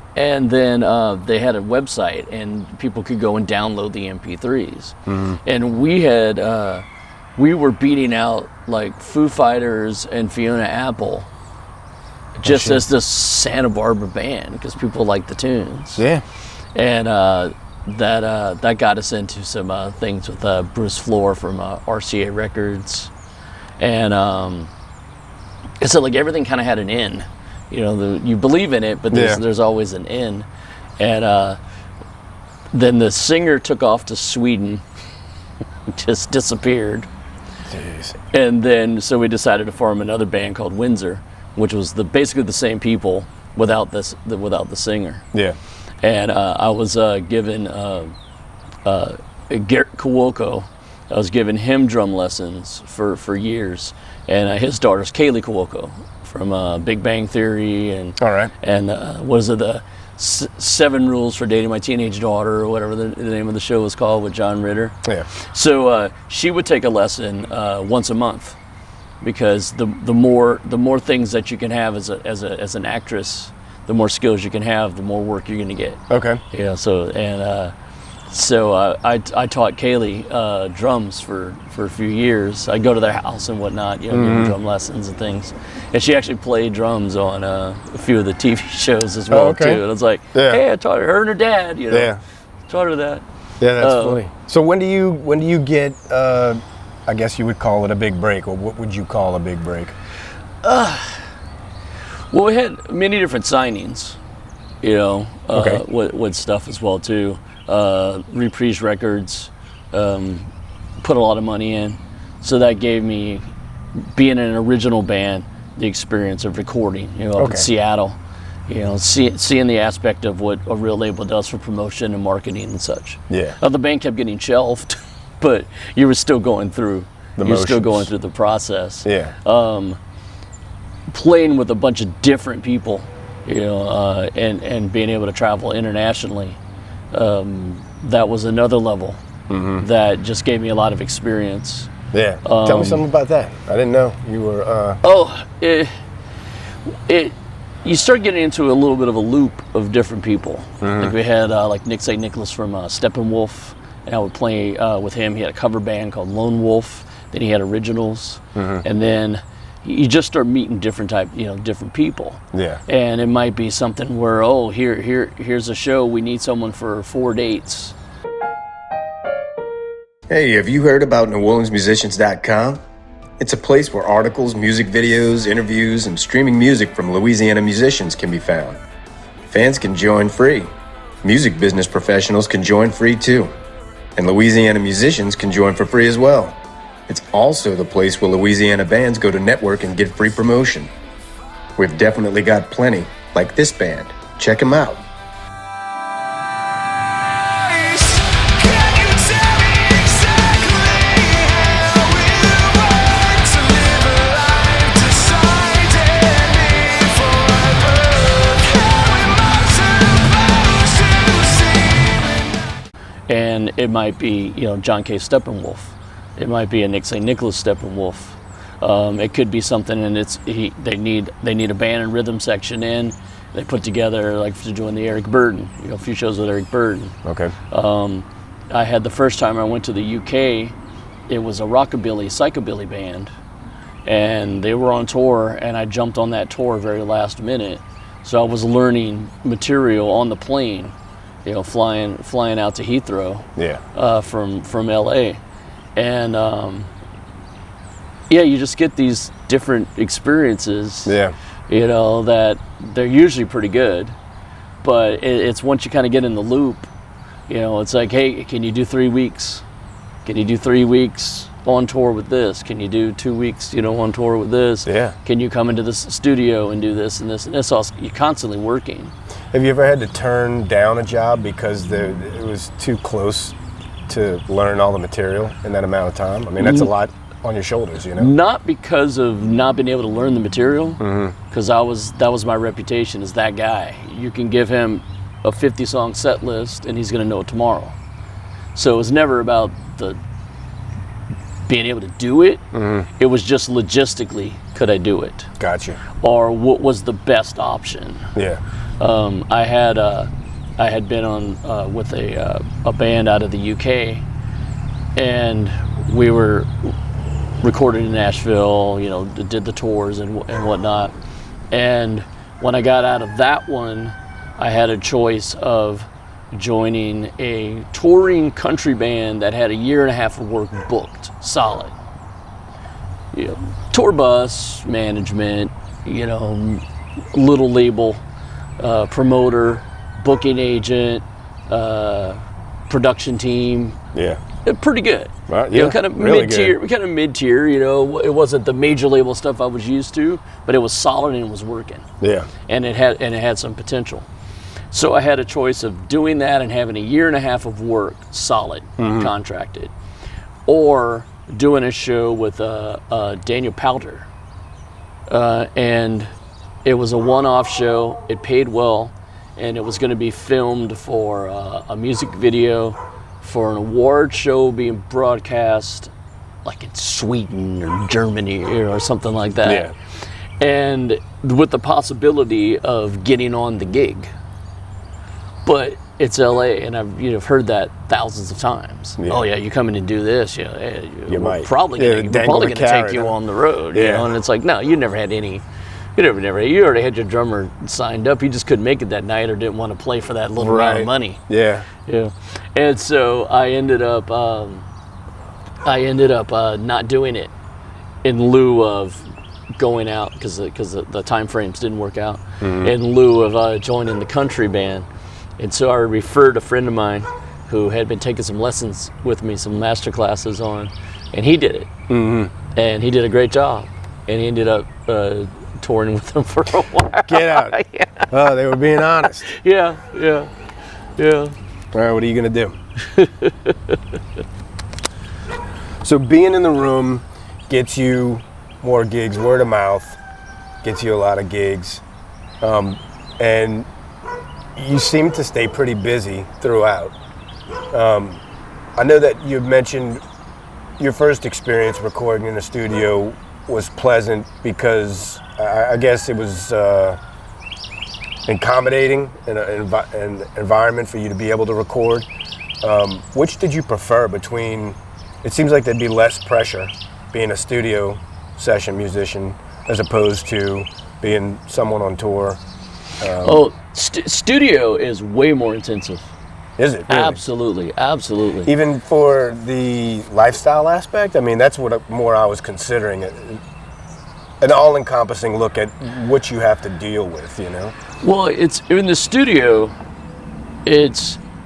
then they had a website, and people could go and download the MP3s. Mm-hmm. And we were beating out like Foo Fighters and Fiona Apple just as this Santa Barbara band, because people liked the tunes. Yeah. And that got us into some things with Bruce Floor from RCA Records, and so like everything kind of had an in, you believe in it, but there's always an in, and then the singer took off to Sweden, just disappeared. Jeez. And then so we decided to form another band called Windsor, which was basically the same people without the singer. Yeah. And I was given Garrett Kowalko. I was giving him drum lessons for years, and his daughter's Kaylee Kowalko from Big Bang Theory, and what is it, the 7 Rules for Dating My Teenage Daughter, or whatever the name of the show was called, with John Ritter. Yeah. So she would take a lesson once a month, because the more things that you can have as an actress, the more skills you can have, the more work you're going to get. Okay. Yeah. So So I taught Kaylee drums for a few years. I'd go to their house and whatnot, give them drum lessons and things. And she actually played drums on a few of the TV shows as well too. And I was like, hey, I taught her and her dad, taught her that. Yeah, that's funny. So when do you get? I guess you would call it a big break, or what would you call a big break? Well, we had many different signings, with stuff as well too. Reprise Records, put a lot of money in, so that gave me, being in an original band, the experience of recording, in Seattle, seeing the aspect of what a real label does for promotion and marketing and such. Yeah. Now, the band kept getting shelved, but you were still going through the process. Yeah. Playing with a bunch of different people, and being able to travel internationally, that was another level that just gave me a lot of experience. Yeah. Tell me something about that. I didn't know you were. You start getting into a little bit of a loop of different people. Like we had like Nicholls from Steppenwolf, and I would play with him. He had a cover band called Lone Wolf. Then he had originals, and then you just start meeting different different people. Yeah. And it might be something where, here's a show, we need someone for 4 dates. Hey, have you heard about NewOrleansMusicians.com? It's a place where articles, music videos, interviews, and streaming music from Louisiana musicians can be found. Fans can join free. Music business professionals can join free too. And Louisiana musicians can join for free as well. It's also the place where Louisiana bands go to network and get free promotion. We've definitely got plenty, like this band. Check them out. And it might be, John K. Steppenwolf. It might be a Nicholls Steppenwolf. It could be something, and they need a band and rhythm section in. They put together, like to join the Eric Burden, a few shows with Eric Burden. Okay. I had the first time I went to the UK, it was a rockabilly, psychobilly band, and they were on tour, and I jumped on that tour very last minute. So I was learning material on the plane, flying out to Heathrow. Yeah. From LA. And you just get these different experiences. Yeah. That they're usually pretty good, but it's once you kind of get in the loop, it's like, hey, can you do 3 weeks? Can you do 3 weeks on tour with this? Can you do 2 weeks, on tour with this? Yeah. Can you come into the studio and do this and this and this? You're constantly working. Have you ever had to turn down a job because it was too close to learn all the material in that amount of time? I mean, that's a lot on your shoulders, Not because of not being able to learn the material, because that was my reputation as that guy. You can give him a 50-song set list and he's going to know it tomorrow. So it was never about the being able to do it. It was just logistically, could I do it? Gotcha. Or what was the best option? Yeah. I had been on with a band out of the UK, and we were recorded in Nashville, did the tours and whatnot. And when I got out of that one, I had a choice of joining a touring country band that had a year and a half of work booked, solid. Tour bus, management, little label, promoter, booking agent, production team. Yeah. Pretty good. Right, yeah, kind of really mid-tier. Kind of mid-tier. It wasn't the major label stuff I was used to, but it was solid and it was working. Yeah. And it had some potential. So I had a choice of doing that and having a year and a half of work, solid, contracted, or doing a show with Daniel Powder. And it was a one-off show. It paid well, and it was going to be filmed for a music video for an award show being broadcast like in Sweden or Germany or something like that. Yeah. And with the possibility of getting on the gig. But it's LA, and I've heard that thousands of times. Yeah. Oh yeah, you come in and do this, hey, you might probably going to take you on the road, and it's like, no, you never had any. You already had your drummer signed up. He just couldn't make it that night, or didn't want to play for that little amount of money. Yeah. And so I ended up not doing it in lieu of going out because the time frames didn't work out. In lieu of joining the country band, and so I referred a friend of mine who had been taking some lessons with me, some master classes on, and he did it, and he did a great job, and he ended up touring with them for a while. Get out! Oh, they were being honest. Yeah. All right, what are you gonna do? So being in the room gets you more gigs. Word of mouth gets you a lot of gigs, and you seem to stay pretty busy throughout. I know that you mentioned your first experience recording in the studio was pleasant because I guess it was accommodating an environment for you to be able to record. Which did you prefer between? It seems like there'd be less pressure being a studio session musician as opposed to being someone on tour. Studio is way more intensive. Is it? Really? Absolutely. Even for the lifestyle aspect? I mean, that's what I was considering. An all-encompassing look at what you have to deal with, Well, it's in the studio,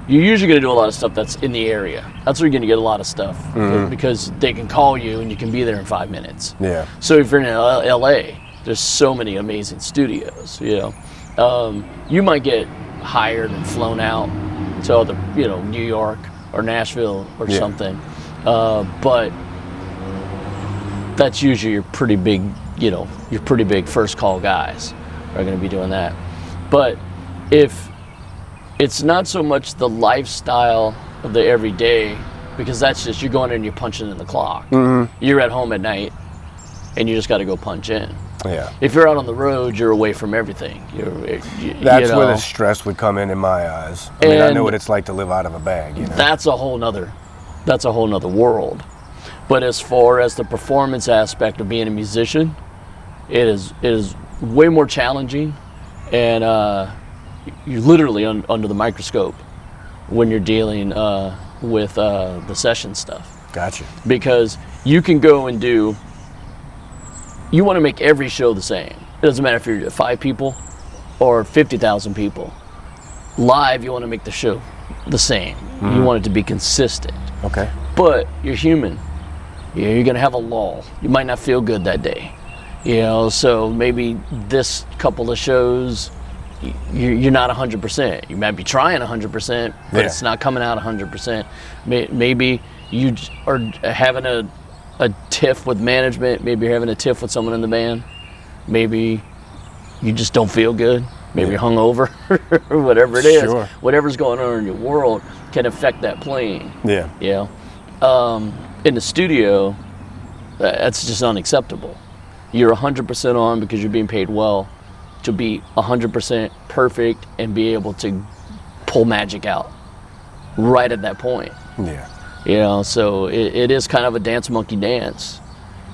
you're usually going to do a lot of stuff that's in the area. That's where you're going to get a lot of stuff because they can call you and you can be there in 5 minutes. Yeah. So if you're in LA, there's so many amazing studios, you might get hired and flown out to other, New York or Nashville or something. But that's usually your pretty big, your pretty big first call guys are going to be doing that. But if it's not so much the lifestyle of the everyday, because that's just, you're going in and you're punching in the clock. You're at home at night and you just got to go punch in. Yeah. If you're out on the road, you're away from everything. That's where the stress would come in my eyes. I mean, I know what it's like to live out of a bag. That's a whole nother world. But as far as the performance aspect of being a musician, it is way more challenging, and you're literally under the microscope when you're dealing with the session stuff. Gotcha. Because you can go and you want to make every show the same. It doesn't matter if you're 5 people or 50,000 people. Live, you want to make the show the same. You want it to be consistent. Okay. But you're human. You're going to have a lull. You might not feel good that day. So maybe this couple of shows, you're not 100%. You might be trying 100%, but it's not coming out 100%. Maybe you are having a tiff with management. Maybe you're having a tiff with someone in the band. Maybe you just don't feel good. Maybe you're hungover or whatever it is. Sure. Whatever's going on in your world can affect that playing. Yeah. In the studio, that's just unacceptable. You're 100% on because you're being paid well to be 100% perfect and be able to pull magic out right at that point. Yeah. So it is kind of a dance monkey dance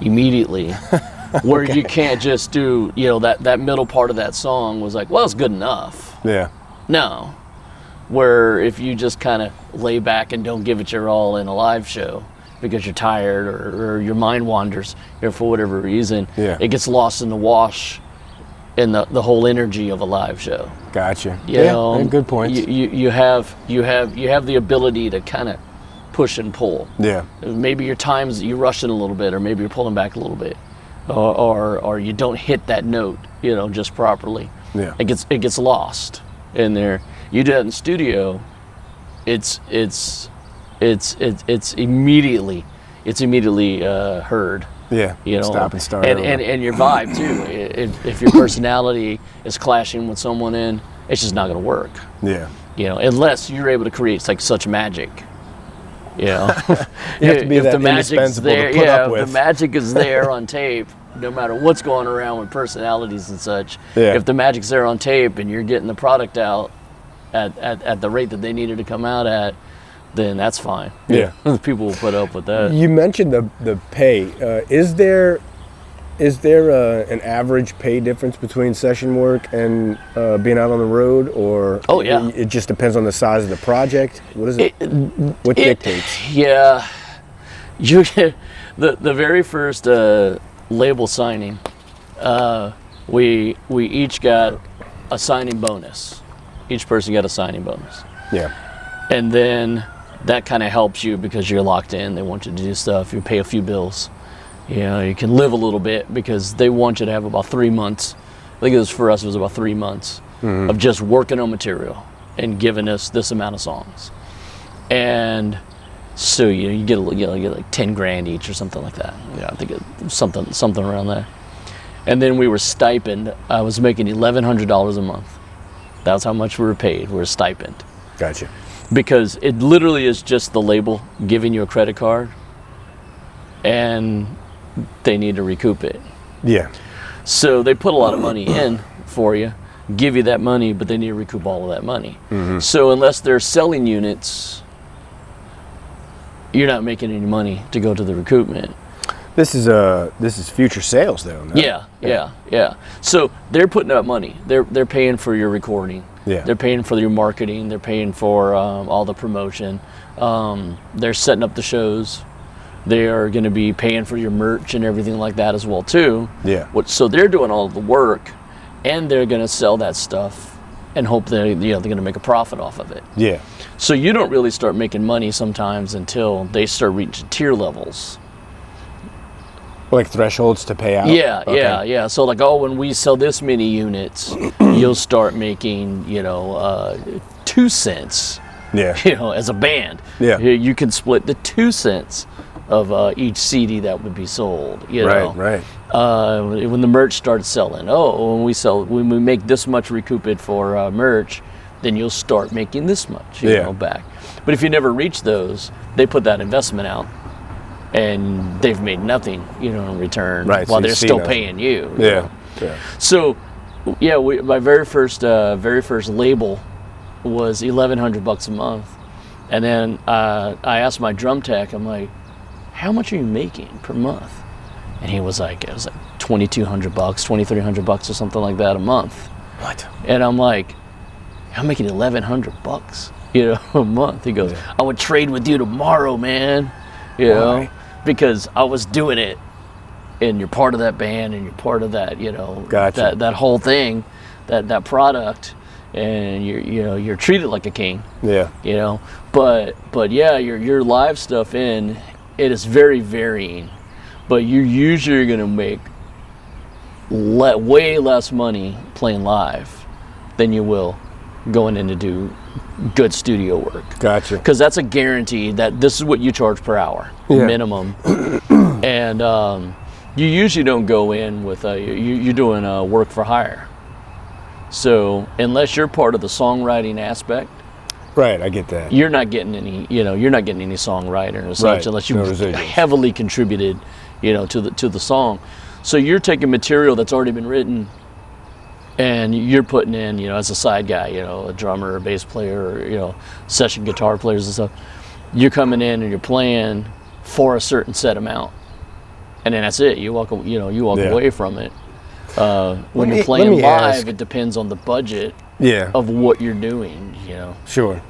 immediately where you can't just do, that middle part of that song was like, well, it's good enough. Yeah. No. Where if you just kind of lay back and don't give it your all in a live show because you're tired or your mind wanders, for whatever reason, it gets lost in the wash in the whole energy of a live show. Gotcha. Good point. You have the ability to kind of push and pull. Yeah. Maybe your times you're rushing a little bit, or maybe you're pulling back a little bit, or you don't hit that note, just properly. Yeah. It gets lost in there. You do that in the studio, it's immediately heard. Yeah. Stop and start. And your vibe too. If your personality is clashing with someone it's just not going to work. Yeah. Unless you're able to create such magic. You have to be that indispensable to put up with. If the magic is there on tape, no matter what's going around with personalities and such, if the magic's there on tape and you're getting the product out, at the rate that they needed to come out at, then that's fine. Yeah. People will put up with that. You mentioned the pay. Is there an average pay difference between session work and being out on the road, or oh yeah, it just depends on the size of the project? What is it? What dictates? Yeah, you the very first label signing, we each got a signing bonus. Each person got a signing bonus. Yeah, and then that kind of helps you because you're locked in. They want you to do stuff. You pay a few bills. You know, you can live a little bit because they want you to have about 3 months. I think for us, it was about 3 months of just working on material and giving us this amount of songs. And so you get like 10 grand each or something like that. Yeah, I think it's something around there. And then we were stipend. I was making $1,100 a month. That's how much we were paid. We were stipend. Gotcha. Because it literally is just the label giving you a credit card, and they need to recoup it. Yeah. So they put a lot of money in for you, give you that money, but they need to recoup all of that money. So unless they're selling units, you're not making any money to go to the recoupment. This is future sales though. No? Yeah. So they're putting up money. They're paying for your recording. Yeah. They're paying for your marketing. They're paying for all the promotion. They're setting up the shows. They are going to be paying for your merch and everything like that as well too. Yeah. So they're doing all the work, and they're going to sell that stuff and hope they're going to make a profit off of it. Yeah. So you don't really start making money sometimes until they start reaching tier levels. Like thresholds to pay out? Yeah, okay. yeah. So like, when we sell this many units, you'll start making, 2 cents. Yeah. As a band. Yeah. You can split the 2 cents of each CD that would be sold. Right. When the merch starts selling, when we make this much recouped for merch, then you'll start making this much, back. But if you never reach those, they put that investment out, and they've made nothing, in return, while they're still paying you. Yeah. So, my very first label was $1,100 a month, and then I asked my drum tech, I'm like, how much are you making per month? And he was like, it was like $2,200, $2,300 or something like that a month. What? And I'm like, I'm making $1,100, a month. He goes, I would trade with you tomorrow, man. Why? Because I was doing it, and you're part of that band, and you're part of that, Gotcha. that whole thing, that product, and you're treated like a king. Yeah. But yeah, your live stuff it is very varying, but you're usually going to make way less money playing live than you will going in to do good studio work. Gotcha. Because that's a guarantee that this is what you charge per hour, minimum. And you usually don't go in with you're doing work for hire. So unless you're part of the songwriting aspect, right, I get that. You're not getting any, you're not getting any songwriter as such, unless you heavily contributed, to the song. So you're taking material that's already been written, and you're putting in, as a side guy, a drummer, a bass player, or, session guitar players and stuff. You're coming in and you're playing for a certain set amount, and then that's it. You walk away from it. When you're playing live, it depends on the budget of what you're doing, Sure.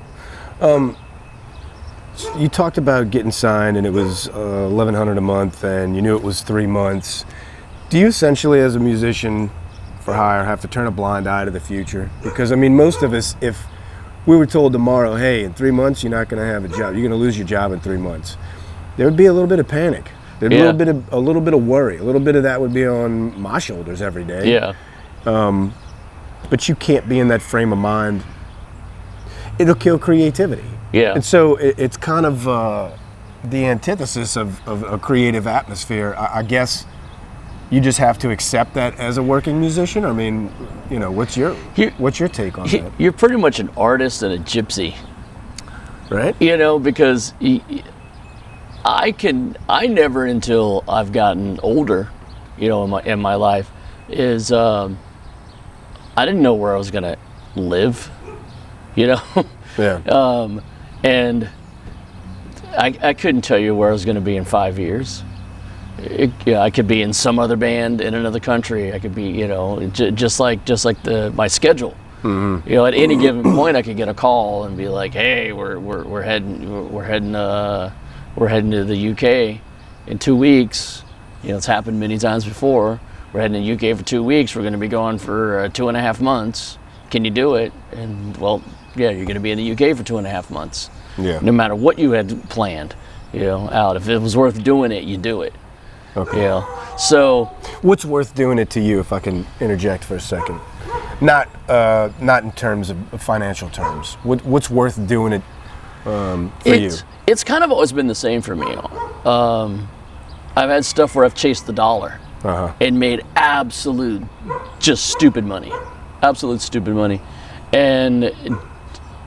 You talked about getting signed, and it was $1,100 a month, and you knew it was 3 months. Do you essentially, as a musician for hire, have to turn a blind eye to the future? Because, most of us, if we were told tomorrow, hey, in 3 months, you're not going to have a job, you're going to lose your job in 3 months, there would be a little bit of panic. There'd be a little bit of worry. A little bit of that would be on my shoulders every day. Yeah. But you can't be in that frame of mind. It'll kill creativity. Yeah. And so it's kind of the antithesis of a creative atmosphere. I guess you just have to accept that as a working musician. What's your take on that? You're pretty much an artist and a gypsy. Right? Because I never, until I've gotten older, in my life, I didn't know where I was gonna live. you know? Yeah. And I couldn't tell you where I was going to be in 5 years. I could be in some other band in another country. I could be, you know, just like my schedule. Mm-hmm. You know, at any given point, I could get a call and be like, "Hey, we're heading to the UK in 2 weeks." You know, it's happened many times before. We're heading to the UK for 2 weeks. We're going to be gone for 2.5 months. Can you do it? And well, yeah, you're going to be in the UK for 2.5 months. Yeah. No matter what you had planned, you know, out. If it was worth doing it, you do it. Okay. You know? So, what's worth doing it to you, if I can interject for a second? Not in terms of financial terms. What's worth doing it for you? It's kind of always been the same for me. I've had stuff where I've chased the dollar and made absolute, just stupid money. Absolute stupid money. And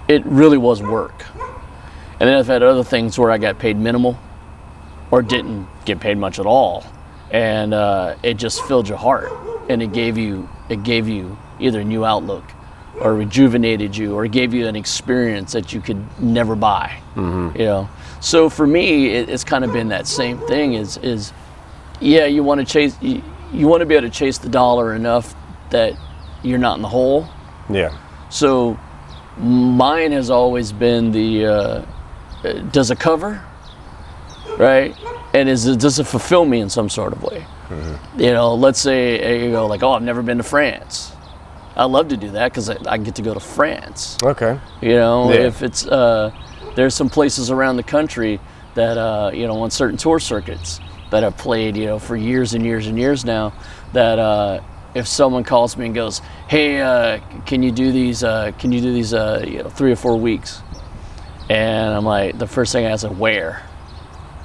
it really was work. And then I've had other things where I got paid minimal or didn't get paid much at all. And it just filled your heart. And it gave you either a new outlook or rejuvenated you or gave you an experience that you could never buy. Mm-hmm. You know? So for me, it's kind of been that same thing is you want to you want to be able to chase the dollar enough that you're not in the hole. Yeah. So mine has always been the does it cover, right? And does it fulfill me in some sort of way? Mm-hmm. You know, let's say you go like, oh, I've never been to France. I love to do that because I get to go to France. Okay. You know, yeah. If it's there's some places around the country that you know, on certain tour circuits that I've played, you know, for years and years and years now, that if someone calls me and goes, hey, can you do these you know, 3 or 4 weeks? And I'm like, the first thing I ask is where,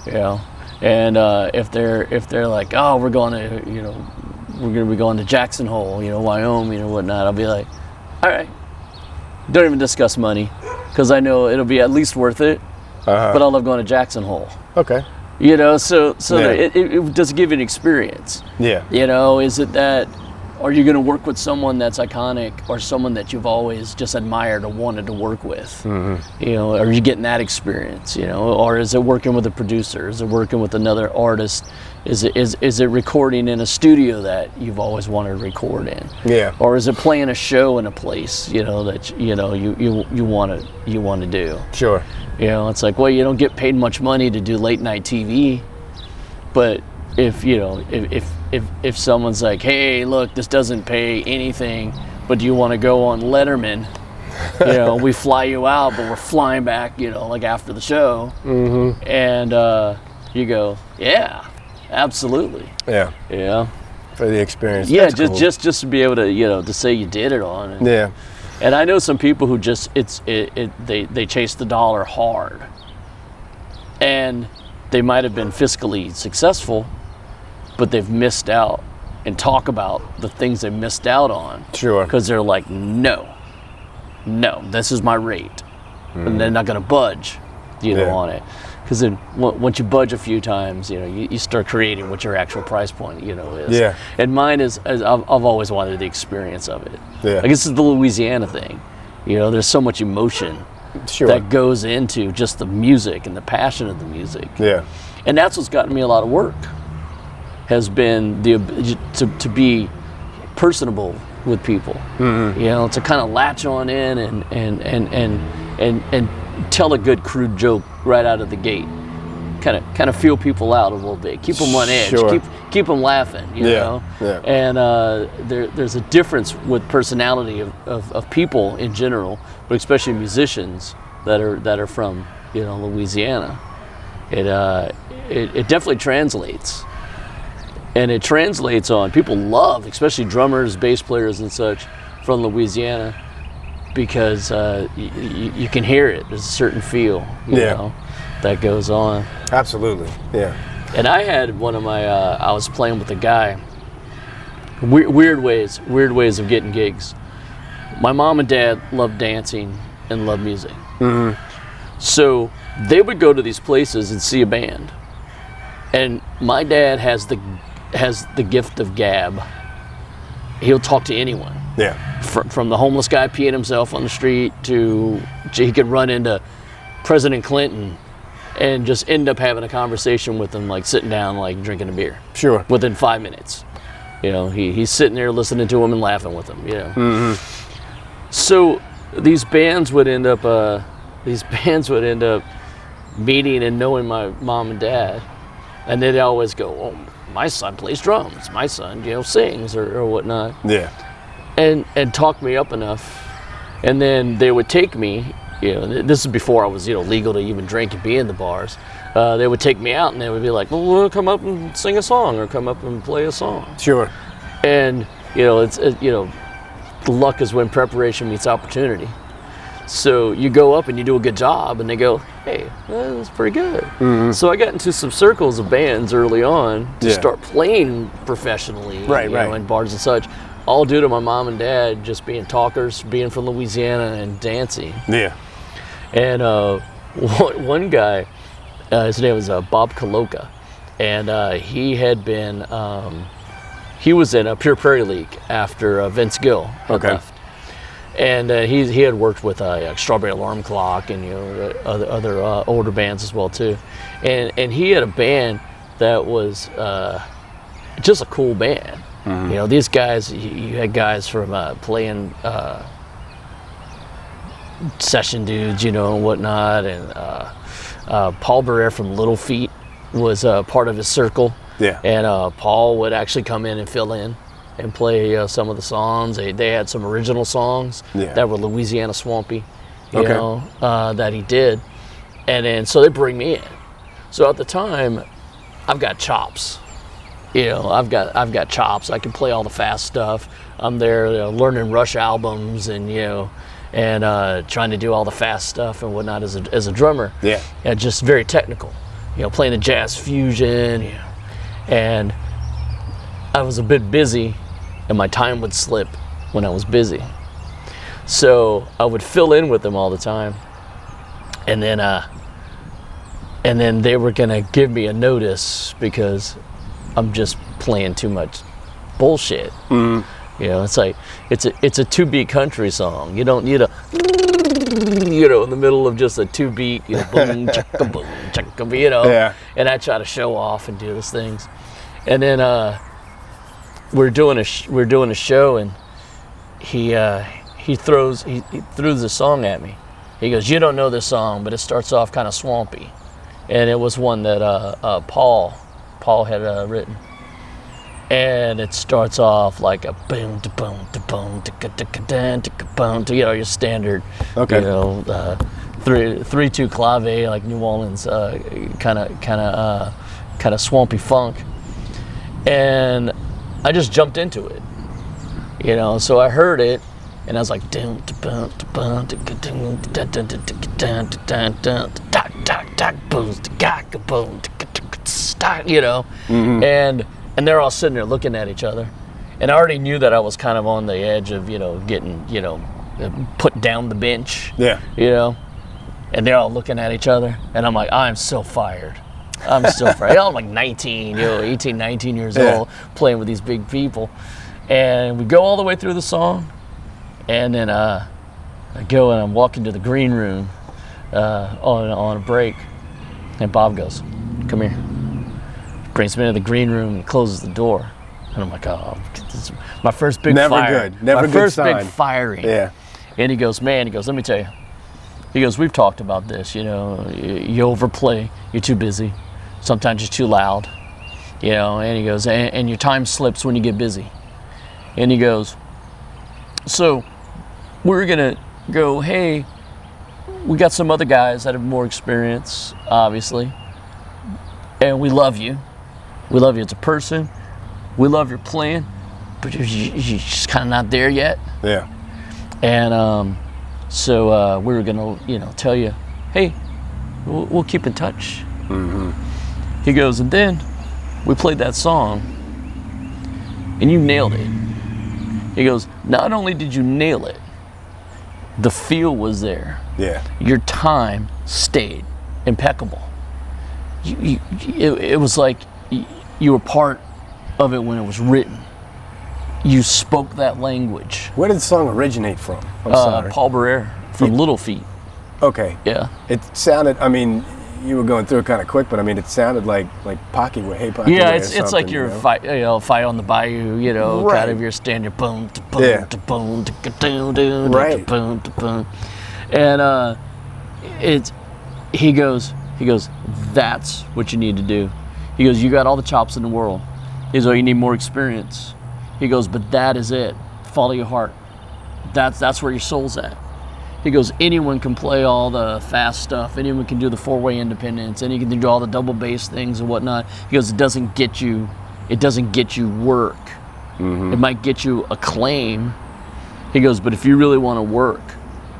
you know, and if they're like, oh, we're going to, you know, we're going to be going to Jackson Hole, you know, Wyoming or whatnot, I'll be like, all right, don't even discuss money, because I know it'll be at least worth it. But I love going to Jackson Hole. Okay. You know, so yeah. it does give you an experience. Yeah. You know, is it that, are you going to work with someone that's iconic or someone that you've always just admired or wanted to work with? Mm-hmm. You know, are you getting that experience? You know, or is it working with a producer? Is it working with another artist? Is it recording in a studio that you've always wanted to record in? Yeah. Or is it playing a show in a place, you know, that you want to do? Sure. You know, it's like, well, you don't get paid much money to do late night TV, but if you know, if someone's like, hey, look, this doesn't pay anything, but do you want to go on Letterman? You know, we fly you out, but we're flying back, you know, like after the show. Mm-hmm. And you go, yeah, absolutely. Yeah. Yeah. For the experience. Yeah, that's cool. just to be able to, you know, to say you did it on. And, yeah. And I know some people who just they chase the dollar hard, and they might have been fiscally successful, but they've missed out, and talk about the things they missed out on. Sure. Because they're like, no, this is my rate, and they're not going to budge, you know, on it. Because then once you budge a few times, you know, you start creating what your actual price point, you know, is. Yeah. And mine is I've always wanted the experience of it. Yeah. I guess it's the Louisiana thing. You know, there's so much emotion that goes into just the music and the passion of the music. Yeah. And that's what's gotten me a lot of work, has been to be personable with people. Mm-hmm. You know, to kind of latch on in and tell a good crude joke right out of the gate. Kind of feel people out a little bit, keep them on edge, sure. keep them laughing, you know. Yeah. And there's a difference with personality of people in general, but especially musicians that are from, you know, Louisiana. It definitely translates, and it translates on people love, especially drummers, bass players, and such from Louisiana, because you can hear it. There's a certain feel, you know, that goes on. Absolutely, yeah. And I had one of my, I was playing with a guy, weird ways of getting gigs. My mom and dad loved dancing and loved music. Mm-hmm. So they would go to these places and see a band. And my dad has the gift of gab. He'll talk to anyone. Yeah. From the homeless guy peeing himself on the street to he could run into President Clinton and just end up having a conversation with him, like sitting down, like drinking a beer. Sure. Within 5 minutes. You know, he's sitting there listening to him and laughing with him, you know. Mm-hmm. So these bands would end up meeting and knowing my mom and dad, and they'd always go, "Oh, my son plays drums. My son, you know, sings or whatnot." Yeah. And talk me up enough, and then they would take me. You know, this is before I was, you know, legal to even drink and be in the bars. They would take me out and they would be like, "Well, we'll come up and sing a song or come up and play a song." Sure. And you know, you know, luck is when preparation meets opportunity. So you go up and you do a good job, and they go, "Hey, that's pretty good." Mm-hmm. So I got into some circles of bands early on to start playing professionally, right, you know, in bars and such. All due to my mom and dad just being talkers, being from Louisiana and dancing. Yeah. And one guy, his name was Bob Kaloka, and he had been, he was in a Pure Prairie League after Vince Gill had left. And he had worked with Strawberry Alarm Clock and, you know, other older bands as well too. And he had a band that was just a cool band. Mm-hmm. You know, these guys, you had guys from playing session dudes, you know, and whatnot, and Paul Barrere from Little Feat was part of his circle. Yeah. And Paul would actually come in and fill in and play some of the songs. They had some original songs that were Louisiana swampy, you know, that he did. And then so they bring me in. So at the time, I've got chops. You know, I've got chops. I can play all the fast stuff. I'm there, you know, learning Rush albums and, you know, and trying to do all the fast stuff and whatnot as a drummer. Yeah. And just very technical. You know, playing the jazz fusion. You know, and I was a bit busy, and my time would slip when I was busy. So I would fill in with them all the time, and then they were gonna give me a notice because I'm just playing too much bullshit. Mm-hmm. You know, it's like it's a 2-beat country song. You don't need a, you know, in the middle of just a 2-beat, you know, boom chicka boom chicka, you know. Yeah. And I try to show off and do those things, and then we're doing a show, and he threw the song at me. He goes, "You don't know this song, but it starts off kind of swampy," and it was one that Paul had written, and it starts off like a boom to boom to boom to boom to, you know, your standard, you know, 3/2 clave, like New Orleans kind of swampy funk, and I just jumped into it, you know. So I heard it, and I was like, you know, and they're all sitting there looking at each other, and I already knew that I was kind of on the edge of, you know, getting, you know, put down the bench, you know, and they're all looking at each other, and I'm like, I'm so fired. I'm like 19, you know, 18, 19 years old, playing with these big people. And we go all the way through the song, and then I go and I'm walking to the green room on a break, and Bob goes, "Come here." Brings me into the green room and closes the door. And I'm like, "Oh, this is my first big Never fire." good. Never my good first sign. big firing. Yeah. And he goes, "Man," he goes, "let me tell you." He goes, "We've talked about this, you know, you overplay, you're too busy. Sometimes you're too loud, you know," and he goes, and your time slips when you get busy. And he goes, "So we're gonna go, hey, we got some other guys that have more experience, obviously, and we love you. We love you as a person. We love your playing, but you're just kind of not there yet." Yeah. And so we were gonna, you know, tell you, hey, we'll keep in touch. Mm-hmm. He goes, and then we played that song, and you nailed it. He goes, not only did you nail it, the feel was there. Yeah. Your time stayed impeccable. It was like you were part of it when it was written. you spoke that language. Where did the song originate from? I'm sorry. Paul Barrere from Little Feat. Okay. Yeah. It sounded, I mean, you were going through it kind of quick, but I mean, it sounded like Pocky Way. Hey, Pocky Yeah, Way it's like your fight on the bayou, Right. kind of your standard boom, Yeah. boom, Right. boom, and he goes, that's what you need to do. He goes, you got all the chops in the world. He goes, oh, you need more experience. He goes, but that is it. Follow your heart. That's where your soul's at. He goes, anyone can play all the fast stuff. Anyone can do the four-way independence. Anyone can do all the double bass things and whatnot. He goes, it doesn't get you work. Mm-hmm. It might get you acclaim. He goes, but if you really want to work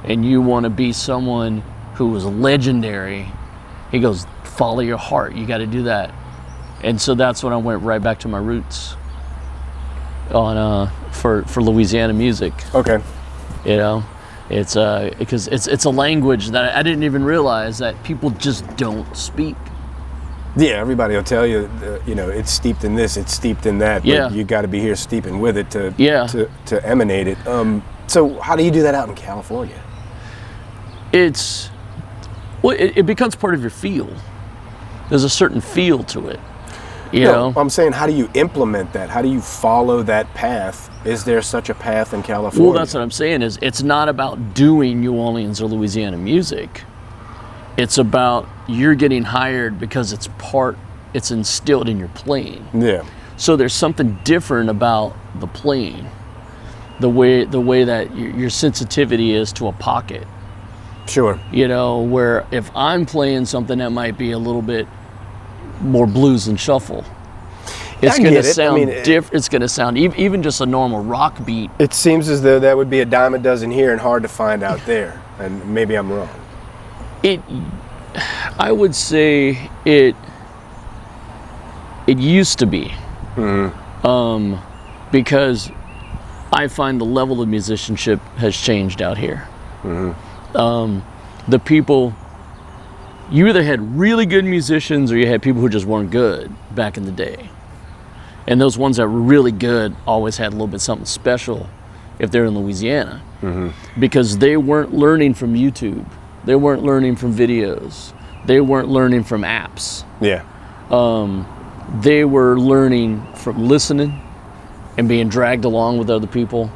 and you want to be someone who is legendary, he goes, follow your heart. You got to do that. And so that's when I went right back to my roots on for Louisiana music. Okay. It's because it's a language that I didn't even realize that people just don't speak. Yeah, everybody will tell you, it's steeped in this, it's steeped in that. But Yeah. you got to be here steeping with it to emanate it. So how do you do that out in California? It becomes part of your feel. There's a certain feel to it. You know? I'm saying, how do you implement that? How do you follow that path? Is there such a path in California? Well, that's what I'm saying is it's not about doing New Orleans or Louisiana music. It's about you're getting hired because it's instilled in your playing. Yeah. So there's something different about the playing, the way that your sensitivity is to a pocket. Sure. Where if I'm playing something that might be a little bit more blues and shuffle, it's going to sound different. It's going to sound even just a normal rock beat. It seems as though that would be a dime a dozen here and hard to find out there. And maybe I'm wrong. I would say it used to be. Mm-hmm. Because I find the level of musicianship has changed out here. Mm-hmm. The people, you either had really good musicians or you had people who just weren't good back in the day. And those ones that were really good always had a little bit something special if they're in Louisiana. Mm-hmm. Because they weren't learning from YouTube. They weren't learning from videos. They weren't learning from apps. Yeah. They were learning from listening and being dragged along with other people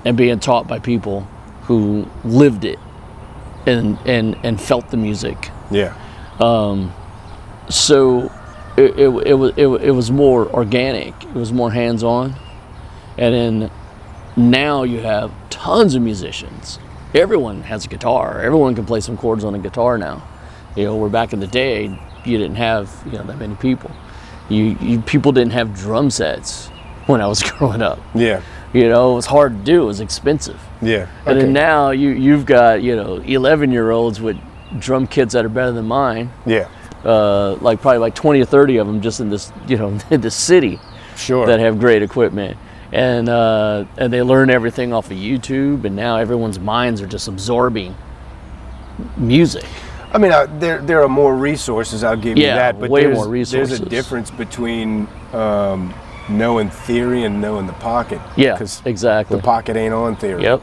and being taught by people who lived it and felt the music. Yeah. So it was more organic. It was more hands-on. And then now you have tons of musicians. Everyone has a guitar. Everyone can play some chords on a guitar now. Where back in the day, you didn't have that many people. People didn't have drum sets when I was growing up. Yeah. It was hard to do. It was expensive. Yeah. And then now you've got 11-year-olds with drum kits that are better than mine. Yeah. Probably 20 or 30 of them just in this in this city. Sure. That have great equipment. And they learn everything off of YouTube, and now everyone's minds are just absorbing music. I mean, there are more resources, I'll give you that, but way more resources. There's a difference between knowing theory and knowing the pocket. Yeah, because exactly. The pocket ain't on theory. Yep.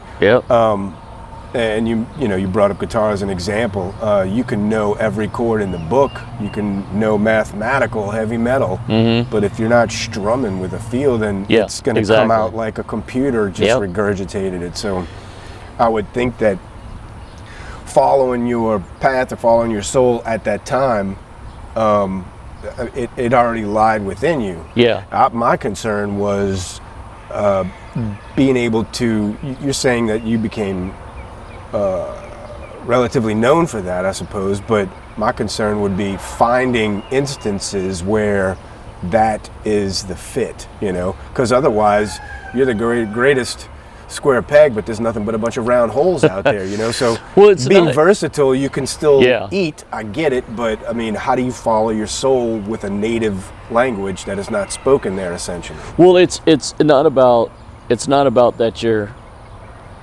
And you brought up guitar as an example. You can know every chord in the book. You can know mathematical heavy metal. Mm-hmm. But if you're not strumming with a feel, then it's going to come out like a computer just regurgitated it. So I would think that following your path or following your soul at that time, it already lied within you. Yeah. My concern was being able to. You're saying that you became relatively known for that, I suppose, but my concern would be finding instances where that is the fit, because otherwise you're the greatest square peg, but there's nothing but a bunch of round holes out there, so being versatile, you can still eat, I get it, but I mean, how do you follow your soul with a native language that is not spoken there, essentially? Well, it's not about that you're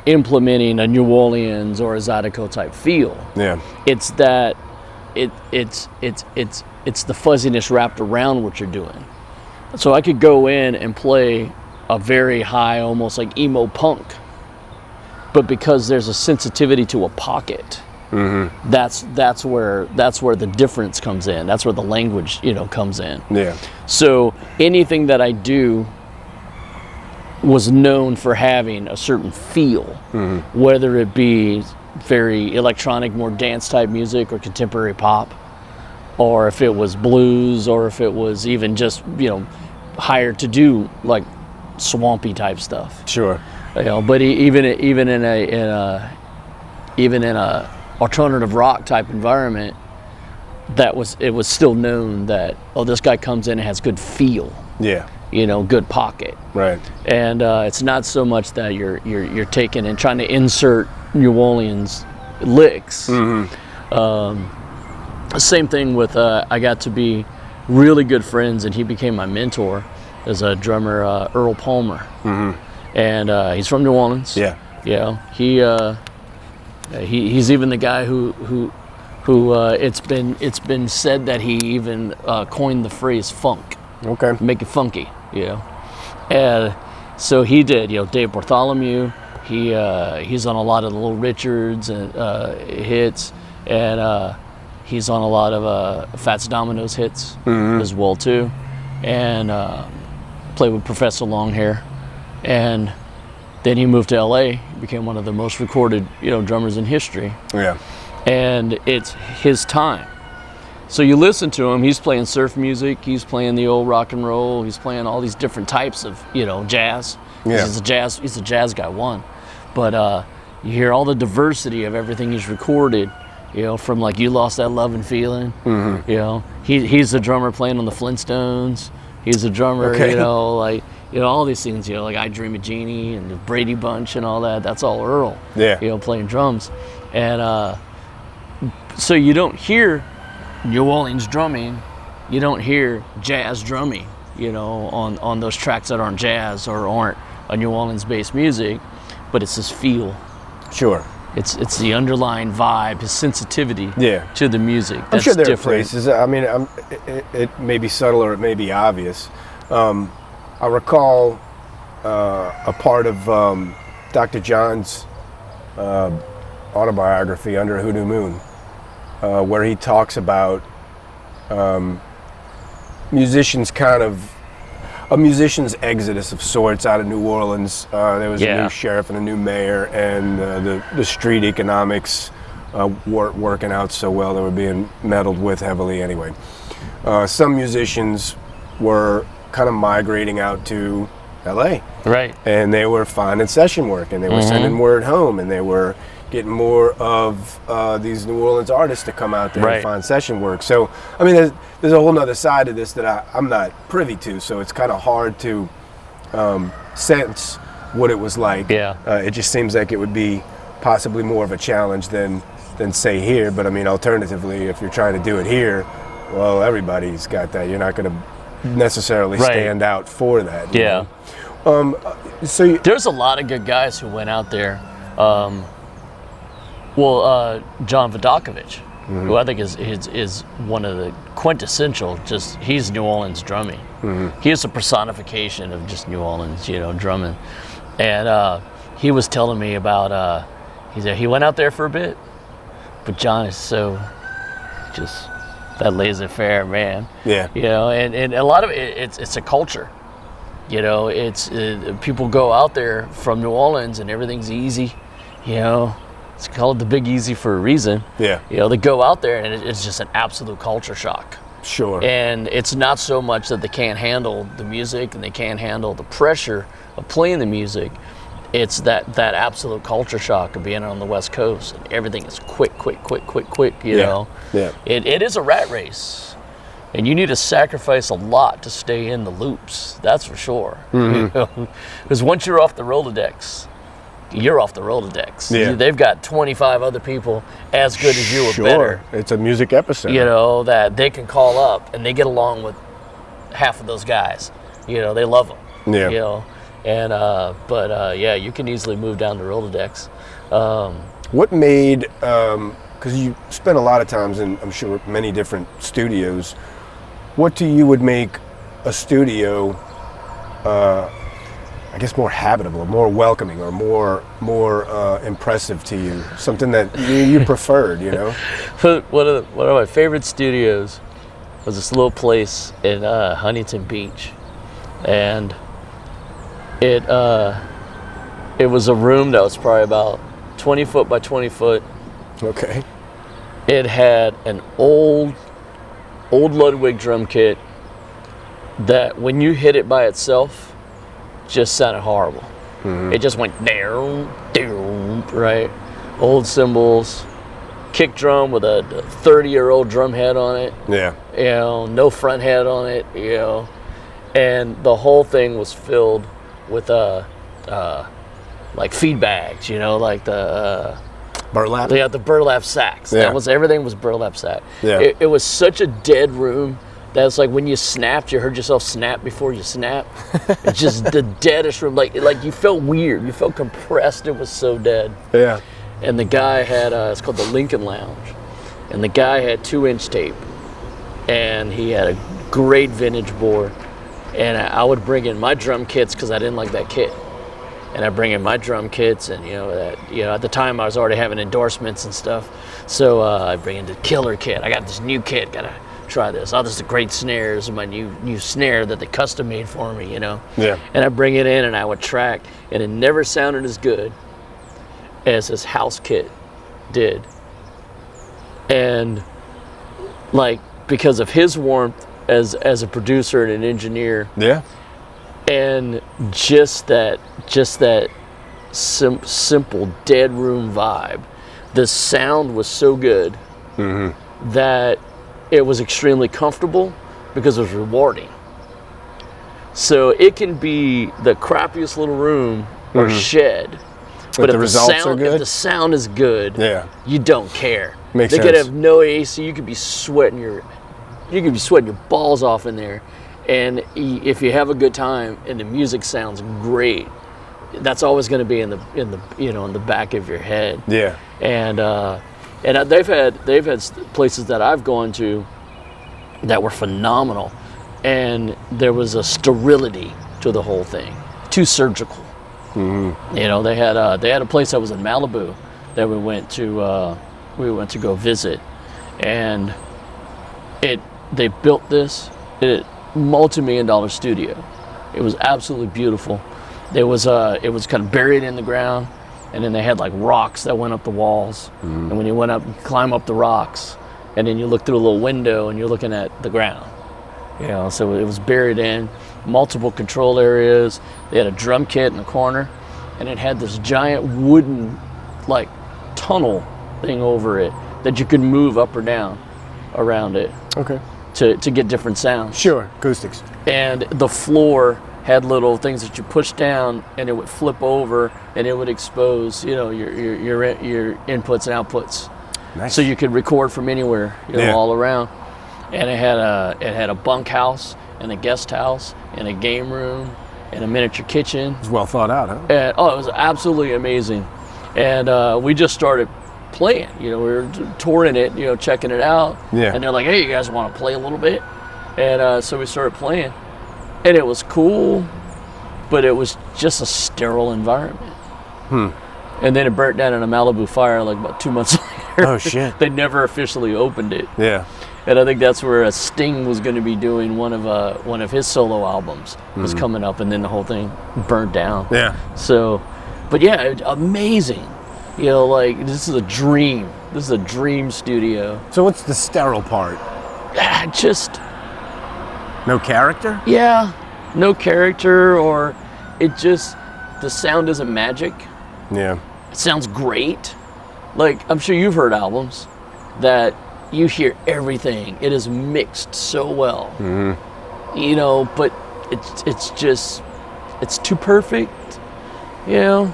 implementing a New Orleans or a Zydeco type feel. Yeah. It's that it's the fuzziness wrapped around what you're doing. So I could go in and play a very high, almost like emo punk. But because there's a sensitivity to a pocket, that's where the difference comes in. That's where the language, comes in. Yeah. So anything that I do was known for having a certain feel, whether it be very electronic, more dance type music, or contemporary pop, or if it was blues, or if it was even just higher to do, like swampy type stuff. Sure. But even in a alternative rock type environment, it was still known that this guy comes in and has good feel. Yeah. Good pocket. Right. And it's not so much that you're taking and trying to insert New Orleans licks. Same thing with I got to be really good friends, and he became my mentor as a drummer, Earl Palmer. And he's from New Orleans. Yeah. He's even the guy who it's been said that he even coined the phrase funk. Okay. Make it funky, And so he did, Dave Bartholomew. He's on a lot of the Little Richards and hits, and he's on a lot of Fats Domino's hits as well too, and played with Professor Longhair, and then he moved to LA, became one of the most recorded drummers in history. Yeah, and it's his time. So you listen to him, he's playing surf music, he's playing the old rock and roll, he's playing all these different types of, jazz. Yeah. He's a jazz guy, one. But you hear all the diversity of everything he's recorded, from like You Lost That Love and Feeling. He's a drummer playing on the Flintstones. He's a drummer, all these things, like I Dream of Jeannie and the Brady Bunch and all that. That's all Earl, playing drums. And so you don't hear New Orleans drumming, you don't hear jazz drumming, on those tracks that aren't jazz or aren't a New Orleans-based music, but it's this feel. Sure. It's the underlying vibe, his sensitivity to the music. That's I'm sure there different. Are places. I mean, it may be subtle or it may be obvious. I recall a part of Dr. John's autobiography, Under a Hoodoo Moon, where he talks about musicians a musician's exodus of sorts out of New Orleans. There was a new sheriff and a new mayor, and the street economics weren't working out so well. They were being meddled with heavily anyway. Some musicians were kind of migrating out to LA. Right. And they were finding session work, and they were sending word home, and they were getting more of these New Orleans artists to come out there and find session work. So, I mean, there's a whole nother side to this that I'm not privy to, so it's kind of hard to sense what it was like. Yeah. It just seems like it would be possibly more of a challenge than say here, but I mean, alternatively, if you're trying to do it here, well, everybody's got that. You're not going to necessarily stand out for that. You know? So there's a lot of good guys who went out there. John Vodakovich, who I think is one of the quintessential, he's New Orleans drumming. He is a personification of just New Orleans, drumming. And he was telling me about, he went out there for a bit, but John is so just that laissez-faire man. Yeah. And a lot of it's a culture. It's people go out there from New Orleans and everything's easy, It's called the Big Easy for a reason. Yeah. They go out there and it's just an absolute culture shock. Sure. And it's not so much that they can't handle the music and they can't handle the pressure of playing the music. It's that absolute culture shock of being on the West Coast and everything is quick, you know. Yeah. It is a rat race. And you need to sacrifice a lot to stay in the loops. That's for sure. Because once you're off the Rolodex, you're off the Rolodex. Yeah. They've got 25 other people as good as you or better. It's a music epicenter. That they can call up and they get along with half of those guys. They love them. Yeah. And you can easily move down the Rolodex. What made, because you spent a lot of times in, I'm sure, many different studios. What to you would make a studio I guess, more habitable, more welcoming, or more impressive to you? Something that you preferred, you know? One of my favorite studios was this little place in Huntington Beach, and it was a room that was probably about 20 foot by 20 foot. Okay. It had an old Ludwig drum kit that when you hit it by itself just sounded horrible. Mm-hmm. It just went down, right? Old cymbals, kick drum with a 30-year-old drum head on it. Yeah. You know, no front head on it, you know. And the whole thing was filled with like feed bags, you know, like the burlap. Yeah, the burlap sacks. Yeah. Everything was burlap sack. Yeah. It was such a dead room that's like when you snapped, you heard yourself snap before you snap. It's just the deadest room. Like you felt weird. You felt compressed. It was so dead. Yeah. And the guy had it's called the Lincoln Lounge, and the guy had 2-inch tape, and he had a great vintage board. And I would bring in my drum kits because I didn't like that kit. And I bring in my drum kits, and at the time I was already having endorsements and stuff. So I bring in the killer kit. I got this new kit. Gotta try this. Oh, this is a great snare. This is my new snare that they custom made for me. You know. Yeah. And I bring it in, and I would track, and it never sounded as good as his house kit did. And like because of his warmth as a producer and an engineer. Yeah. And just that simple dead room vibe. The sound was so good that it was extremely comfortable because it was rewarding. So it can be the crappiest little room or shed, but if the sound is good, you don't care. Makes they sense. could have no AC. You could be sweating your balls off in there. And if you have a good time and the music sounds great, that's always going to be in the back of your head. Yeah. And they've had places that I've gone to that were phenomenal, and there was a sterility to the whole thing, too surgical. Mm-hmm. You know, they had a place that was in Malibu that we went to go visit, and they built this multi-million-dollar studio. It was absolutely beautiful. It was kind of buried in the ground, and then they had like rocks that went up the walls. Mm-hmm. And when you climb up the rocks, and then you look through a little window and you're looking at the ground. You know, so it was buried in multiple control areas. They had a drum kit in the corner, and it had this giant wooden like tunnel thing over it that you could move up or down around it. Okay. To get different sounds. Sure, acoustics. And the floor had little things that you push down, and it would flip over, and it would expose, your inputs and outputs. Nice. So you could record from anywhere, all around. And it had a bunkhouse and a guest house and a game room and a miniature kitchen. It was well thought out, huh? And, it was absolutely amazing. And we just started playing, we were touring it, checking it out. Yeah. And they're like, hey, you guys want to play a little bit? And so we started playing, and it was cool, but it was just a sterile environment. And then it burnt down in a Malibu fire like about 2 months later. Oh shit. They never officially opened it. Yeah. And I think that's where Sting was going to be doing one of his solo albums was coming up, and then the whole thing burnt down. Yeah. So, but yeah, amazing. This is a dream. This is a dream studio. So what's the sterile part? Just... No character? Yeah, no character, or the sound isn't magic. Yeah. It sounds great. Like, I'm sure you've heard albums that you hear everything. It is mixed so well. Mm-hmm. But it's too perfect, Yeah.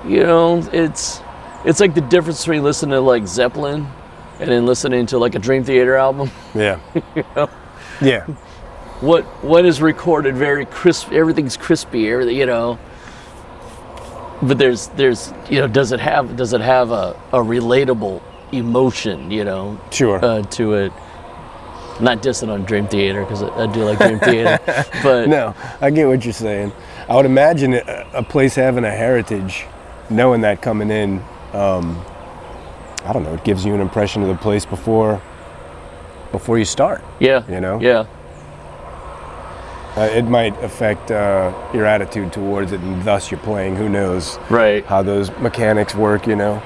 It's like the difference between listening to like Zeppelin and then listening to like a Dream Theater album. Yeah. Yeah. What is recorded very crisp, everything's crispy, everything, but there's does it have a relatable emotion, Sure. to it. Not dissing on Dream Theater, because I do like Dream Theater, but no, I get what you're saying. I would imagine a place having a heritage, knowing that coming in, I don't know, it gives you an impression of the place before you start. Yeah. You know? Yeah. It might affect your attitude towards it, and thus your playing. Who knows? Right. How those mechanics work, you know?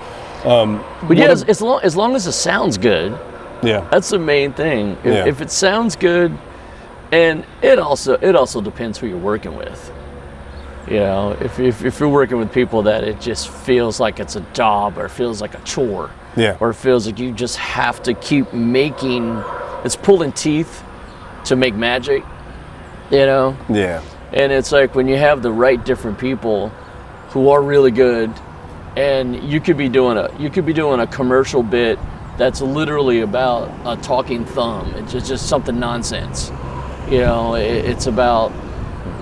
But yeah, as long as it sounds good. Yeah. That's the main thing. If it sounds good, and it also depends who you're working with. You know, if you're working with people that it just feels like it's a job, or feels like a chore, or it feels like you just have to keep making, it's pulling teeth to make magic, you know? Yeah. And it's like when you have the right different people who are really good, and you could be doing a commercial bit that's literally about a talking thumb. It's just something nonsense. You know, it's about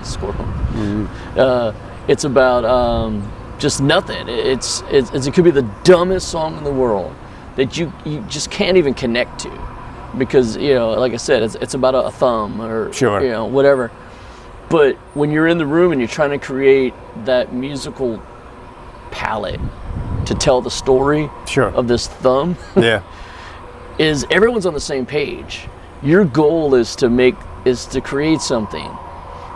squirrel. Mm-hmm. It's about just nothing. It could be the dumbest song in the world that you just can't even connect to, because, you know, like I said, it's about a thumb, or sure, you know, whatever. But when you're in the room and you're trying to create that musical palette to tell the story of this thumb, is everyone's on the same page. Your goal is to create something.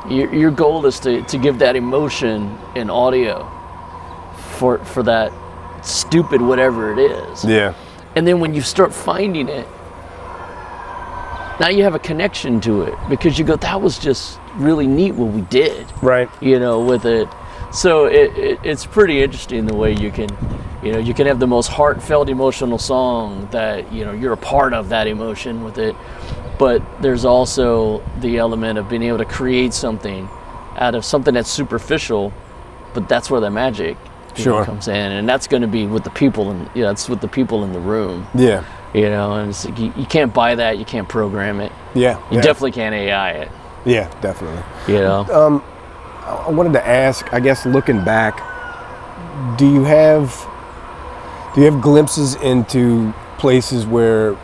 Your goal is to give that emotion in audio for that stupid whatever it is. Yeah. And then when you start finding it, now you have a connection to it, because you go, that was just really neat what we did. Right. You know, with it. So it's pretty interesting the way you can have the most heartfelt emotional song that, you know, you're a part of that emotion with it. But there's also the element of being able to create something out of something that's superficial, but that's where the magic comes in, and that's going to be with the people, and it's with the people in the room. Yeah, you know, and it's, you can't buy that, you can't program it. Yeah, you definitely can't AI it. Yeah, definitely. You know, I wanted to ask, I guess, looking back, do you have glimpses into places where,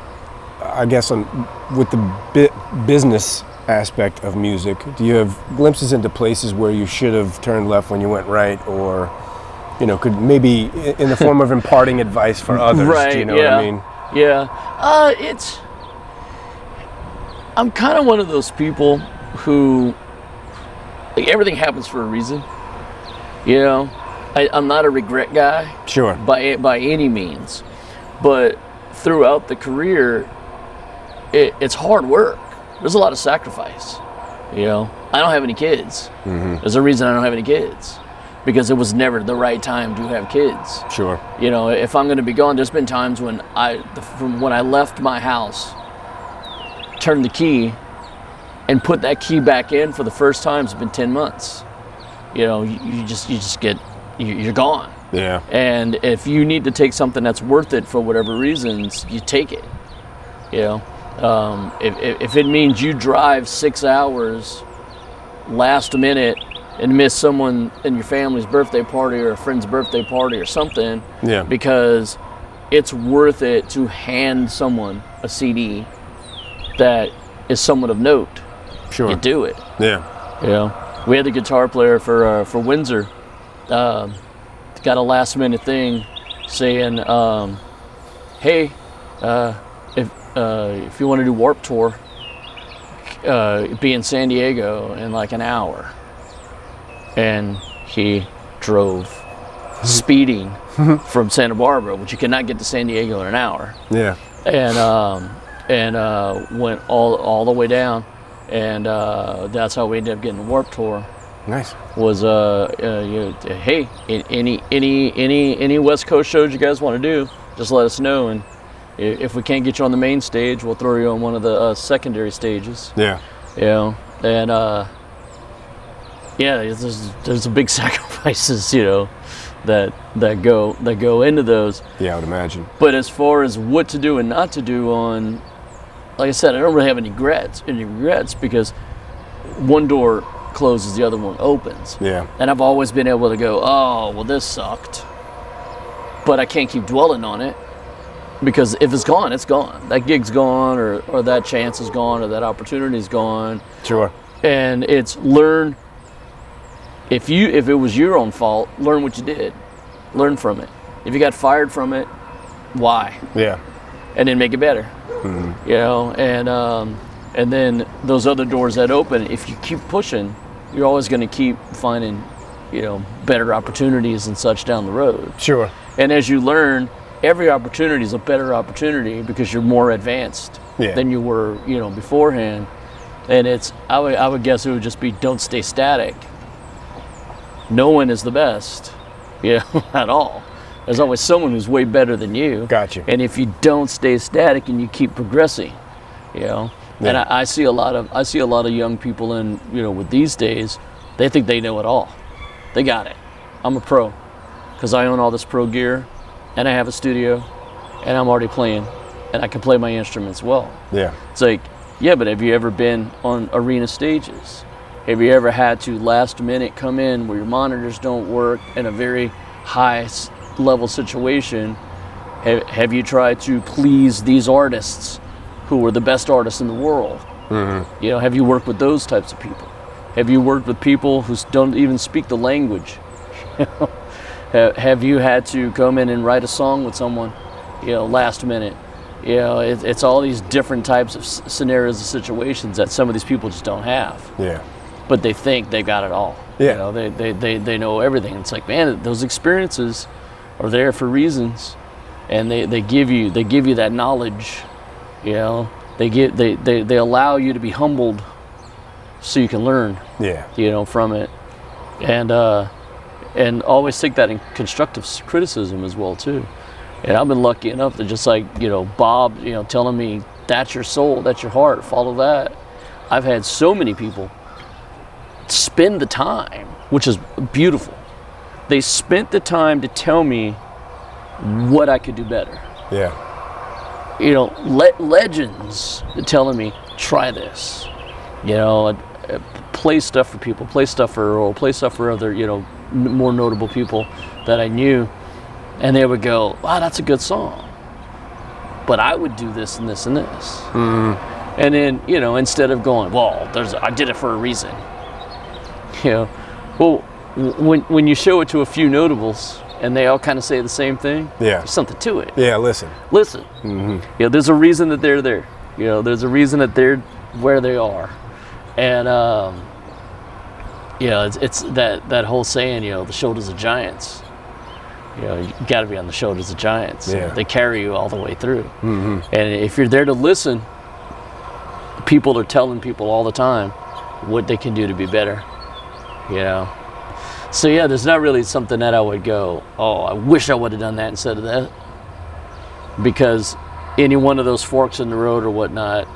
I guess, with the business aspect of music, do you have glimpses into places where you should have turned left when you went right, or, you know, could maybe in the form of imparting advice for others? Right, do you know what I mean? Yeah. I'm kind of one of those people who, like, everything happens for a reason. You know, I'm not a regret guy. Sure. By any means, but throughout the career, it's hard work. There's a lot of sacrifice. You know, I don't have any kids. Mm-hmm. There's a reason I don't have any kids, because it was never the right time to have kids. Sure. You know, if I'm going to be gone, there's been times when from when I left my house, turned the key, and put that key back in for the first time, it's been 10 months. You know, you're gone. Yeah. And if you need to take something that's worth it for whatever reasons, you take it. You know, if it means you drive 6 hours last minute and miss someone in your family's birthday party or a friend's birthday party or something, because it's worth it to hand someone a CD that is somewhat of note. Sure. You do it. Yeah. You know, we had the guitar player for Windsor, got a last minute thing saying, hey, if you want to do Warped Tour, be in San Diego in like an hour. And he drove speeding from Santa Barbara, which you cannot get to San Diego in an hour. Yeah. And went all the way down, and that's how we ended up getting the Warped Tour. Nice. Was hey, any West Coast shows you guys want to do, just let us know, and if we can't get you on the main stage, we'll throw you on one of the secondary stages. Yeah. You know, and there's a big sacrifices, you know, that go into those. Yeah, I would imagine. But as far as what to do and not to do on, like I said, I don't really have any regrets, because one door closes, the other one opens. Yeah. And I've always been able to go, oh, well, this sucked, but I can't keep dwelling on it. Because if it's gone, it's gone. That gig's gone, or that chance is gone, or that opportunity's gone. Sure. And it's learn. If it was your own fault, learn what you did. Learn from it. If you got fired from it, why? Yeah. And then make it better. Mm-hmm. You know, and then those other doors that open, if you keep pushing, you're always going to keep finding, you know, better opportunities and such down the road. Sure. And as you learn, every opportunity is a better opportunity because you're more advanced than you were, you know, beforehand. And I would guess it would just be don't stay static. No one is the best, you know, at all. There's always someone who's way better than you. Gotcha. And if you don't stay static and you keep progressing, you know. Yeah. And I see a lot of young people in, you know, with these days, they think they know it all. They got it. I'm a pro because I own all this pro gear and I have a studio and I'm already playing and I can play my instruments well. Yeah. It's like, yeah, but have you ever been on arena stages? Have you ever had to last minute come in where your monitors don't work in a very high level situation? Have you tried to please these artists who are the best artists in the world? Mm-hmm. You know, have you worked with those types of people? Have you worked with people who don't even speak the language? Have you had to come in and write a song with someone, you know, last minute? You know, it's all these different types of scenarios and situations that some of these people just don't have. Yeah. But they think they got it all. Yeah. You know, they know everything. It's like, man, those experiences are there for reasons, and they give you that knowledge. You know, they allow you to be humbled, so you can learn. Yeah. You know, from it, and always take that in constructive criticism as well too. And I've been lucky enough to just like, you know, Bob, you know, telling me that's your soul, that's your heart, follow that. I've had so many people spend the time, which is beautiful. They spent the time to tell me what I could do better. Yeah. You know, legends telling me, try this. You know, play stuff for people, play stuff for Earl, play stuff for other, you know, more notable people that I knew. And they would go, wow, that's a good song. But I would do this and this and this. Mm-hmm. And then, you know, instead of going, well, I did it for a reason. You know, well, when you show it to a few notables and they all kind of say the same thing, there's something to it. Yeah, listen. Mm-hmm. You know, there's a reason that they're there. You know, there's a reason that they're where they are. And, you know, it's that whole saying, you know, the shoulders of giants. You know, you got to be on the shoulders of giants. Yeah. They carry you all the way through. Mm-hmm. And if you're there to listen, people are telling people all the time what they can do to be better. You know? So yeah, there's not really something that I would go, oh, I wish I would have done that instead of that. Because any one of those forks in the road or whatnot,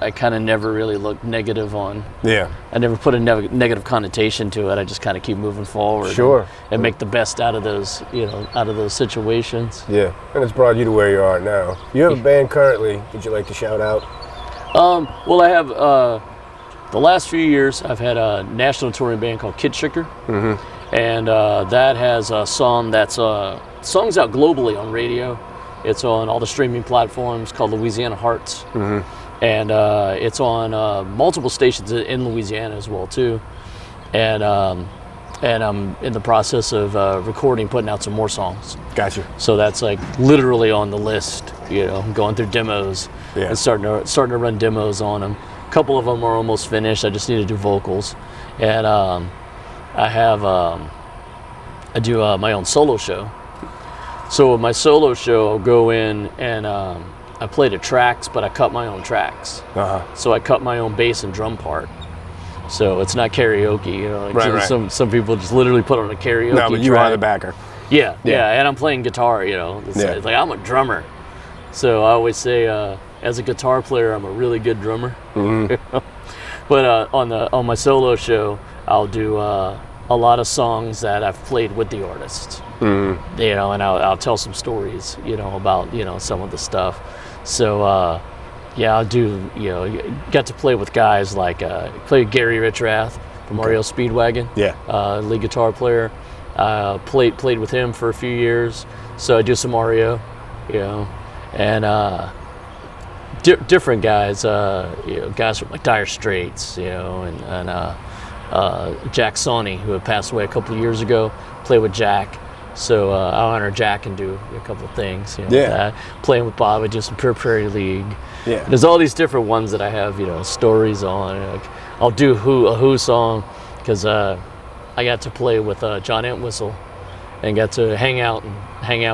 I kind of never really looked negative on. Yeah. I never put a negative connotation to it. I just kind of keep moving forward. Sure. And make the best out of those, you know, out of those situations. Yeah. And it's brought you to where you are now. You have a band currently. Would you like to shout out? Well, I have the last few years. I've had a national touring band called Kid Shicker, mm-hmm. and that has a song that's songs out globally on radio. It's on all the streaming platforms called Louisiana Hearts. Mm-hmm. And it's on multiple stations in Louisiana as well too, and I'm in the process of recording, putting out some more songs. Gotcha. So that's like literally on the list, you know, going through demos and starting to run demos on them. A couple of them are almost finished. I just need to do vocals, and I do my own solo show. So with my solo show, I'll go in and I play the tracks, but I cut my own tracks. Uh-huh. So I cut my own bass and drum part. So it's not karaoke, you know. Like right. Some people just literally put on a karaoke track. No, but you are the backer. Yeah, and I'm playing guitar, you know. It's like I'm a drummer. So I always say, as a guitar player, I'm a really good drummer. Mm-hmm. But on my solo show, I'll do a lot of songs that I've played with the artist. Mm-hmm. You know, and I'll tell some stories, you know, about, you know, some of the stuff. So, I'll do, you know, got to play with guys like, play with Gary Richrath from REO Speedwagon, lead guitar player. Played with him for a few years, so I do some REO, you know. and different guys, guys from like Dire Straits, and Jack Sawney, who had passed away a couple of years ago, played with Jack. So I'll honor Jack and do a couple of things. Playing with Bob at just Pure Prairie League. Yeah. There's all these different ones that I have, stories on. Like, I'll do a Who song because I got to play with John Entwistle and got to hang out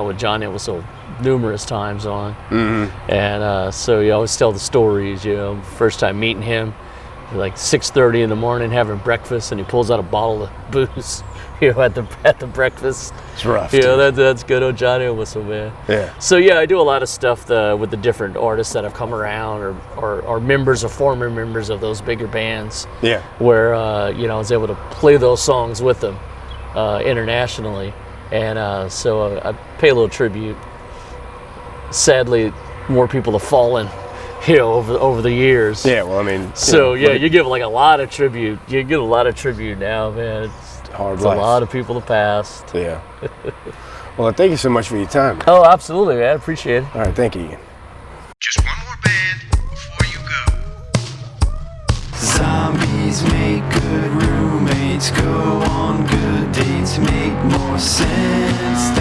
with John Entwistle numerous times on. Mm-hmm. And so you always tell the stories. First time meeting him, like 6:30 in the morning having breakfast, and he pulls out a bottle of booze. At the breakfast. It's rough. That's good old Johnny Whistle, man. Yeah. So I do a lot of stuff with the different artists that have come around, or members or former members of those bigger bands. Yeah. Where I was able to play those songs with them internationally, and so I pay a little tribute. Sadly, more people have fallen. Over the years. Yeah. Well, I mean. You give like a lot of tribute. You get a lot of tribute now, man. Hard life. A lot of people have passed. Yeah. Well, thank you so much for your time. Oh, absolutely, man. I appreciate it. All right, thank you, Ian. Just one more band before you go. Zombies make good roommates, go on good dates, make more sense